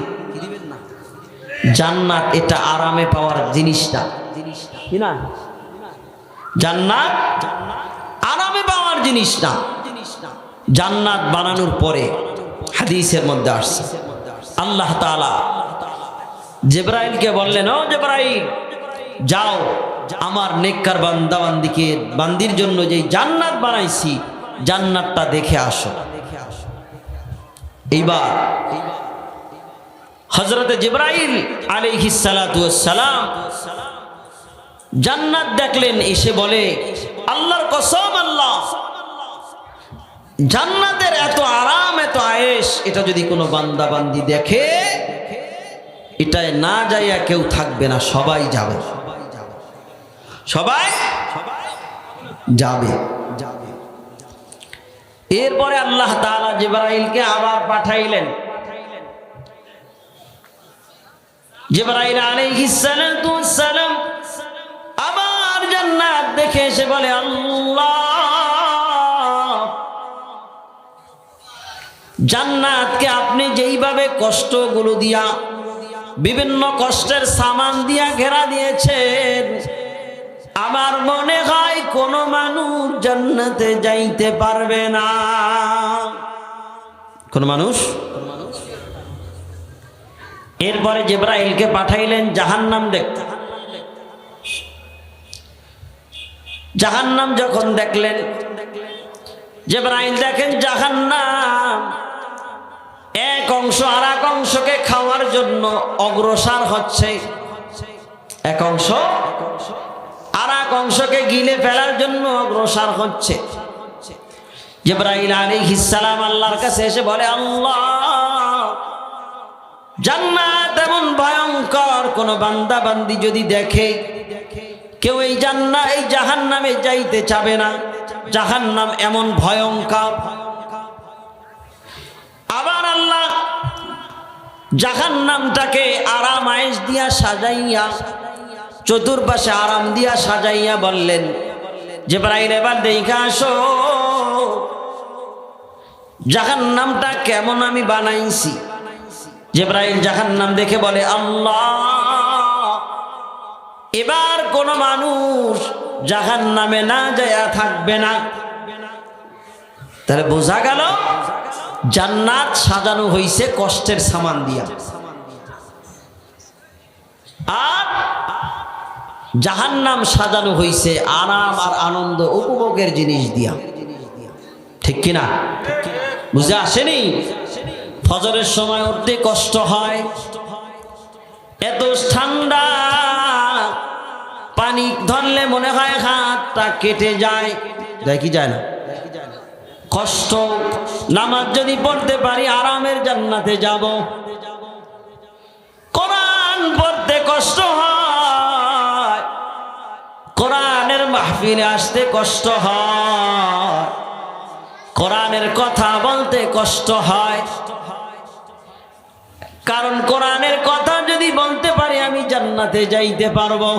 জান্নাত এটা আরামে পাওয়ার জিনিসটা, কি না? জান্নাত আরামে পাওয়ার জিনিস না। জান্নাত বানানোর পরে হাদিসের মধ্যে আসছে আল্লাহ তাআলা জিবরাইলকে বললেন, ও জিবরাইল, যাও আমার নেককার বান্দা বান্দির জন্য যে জান্নাত বানাইছি জান্নাতটা দেখে আসো। এইবার হযরতে জিবরাইল আলাইহিস সালাতু ওয়াস সালাম জান্নাত দেখলেন, এসে বলে, আল্লাহর কসম, আল্লাহ, জান্নাতের এত আরাম, এত আয়েশ, এটা যদি কোনো বান্দা বান্দি দেখে, এটায় না যাইয়া কেউ থাকবে না, সবাই যাবে, সবাই যাবে। এরপরে আল্লাহ তাআলা জিবরাইলকে আবার পাঠাইলেন। জিবরাইল আলাইহিস সালাতু ওয়াস সালাম আবার জান্নাত দেখে এসে বলে, আল্লাহ, জান্নাতকে আপনি যেইভাবে কষ্টগুলো দিয়া, বিভিন্ন কষ্টের সামান দিয়া ঘেরা দিয়েছেন, আমার মনে হয় কোনো মানুষ জান্নাতে যাইতে পারবে না। কোন মানুষ? এরপরে জিবরাইলকে পাঠাইলেন জাহান্নাম দেখতে। জাহান্নাম যখন দেখলেন, জিবরাইল দেখেন জাহান্নাম এক অংশ আর এক অংশকে খাওয়ার জন্য অগ্রসর হচ্ছে, এক অংশ আর এক অংশকে গিলে ফেলার জন্য অগ্রসর হচ্ছে। জিবরাইল আলাইহিস সালাম আল্লাহর কাছে এসে বলে, আল্লাহ, জান্নাত এমন ভয়ঙ্কর, কোন বান্দা বান্দি যদি দেখে কেউ এই জাহান্নামে যাইতে চাবে না। জাহান্নাম এমন ভয়ঙ্কর। আবার আল্লাহ জাহান্নামটাকে আরাম আয়েশ দিয়া সাজাইয়া, চতুর্পাশে আরাম দিয়া সাজাইয়া বললেন, জিবরাইল এবার দেখা আসো জাহান্নামটা কেমন আমি বানাইছি। জিবরাইল জাহান্নাম দেখে বলে, আল্লাহ, এবার কোন মানুষ জাহান্নামে না যায়া থাকবে না। তাহলে বোঝা গেল জান্নাত সাজানো হইছে কষ্টের সামান দিয়া, আর জাহান্নাম সাজানো হইছে আরাম আর আনন্দ উপভোগের জিনিস দিয়া। ঠিক কিনা? বুঝে আসেনি? ফজরের সময় উঠতে কষ্ট হয়, এত ঠান্ডা, পানি ধরলে মনে হয় হাতটা কেটে যায়, যায় কি যায় না? কষ্ট। নামাজ যদি পড়তে পারি আরামের জান্নাতে যাব। কোরআন পড়তে কষ্ট হয়, কোরআনের মাহফিলে আসতে কষ্ট হয়, কোরআনের কথা বলতে কষ্ট হয়। কারণ কোরআনের কথা যদি বলতে পারি আমি জান্নাতে যাইতে পারবো।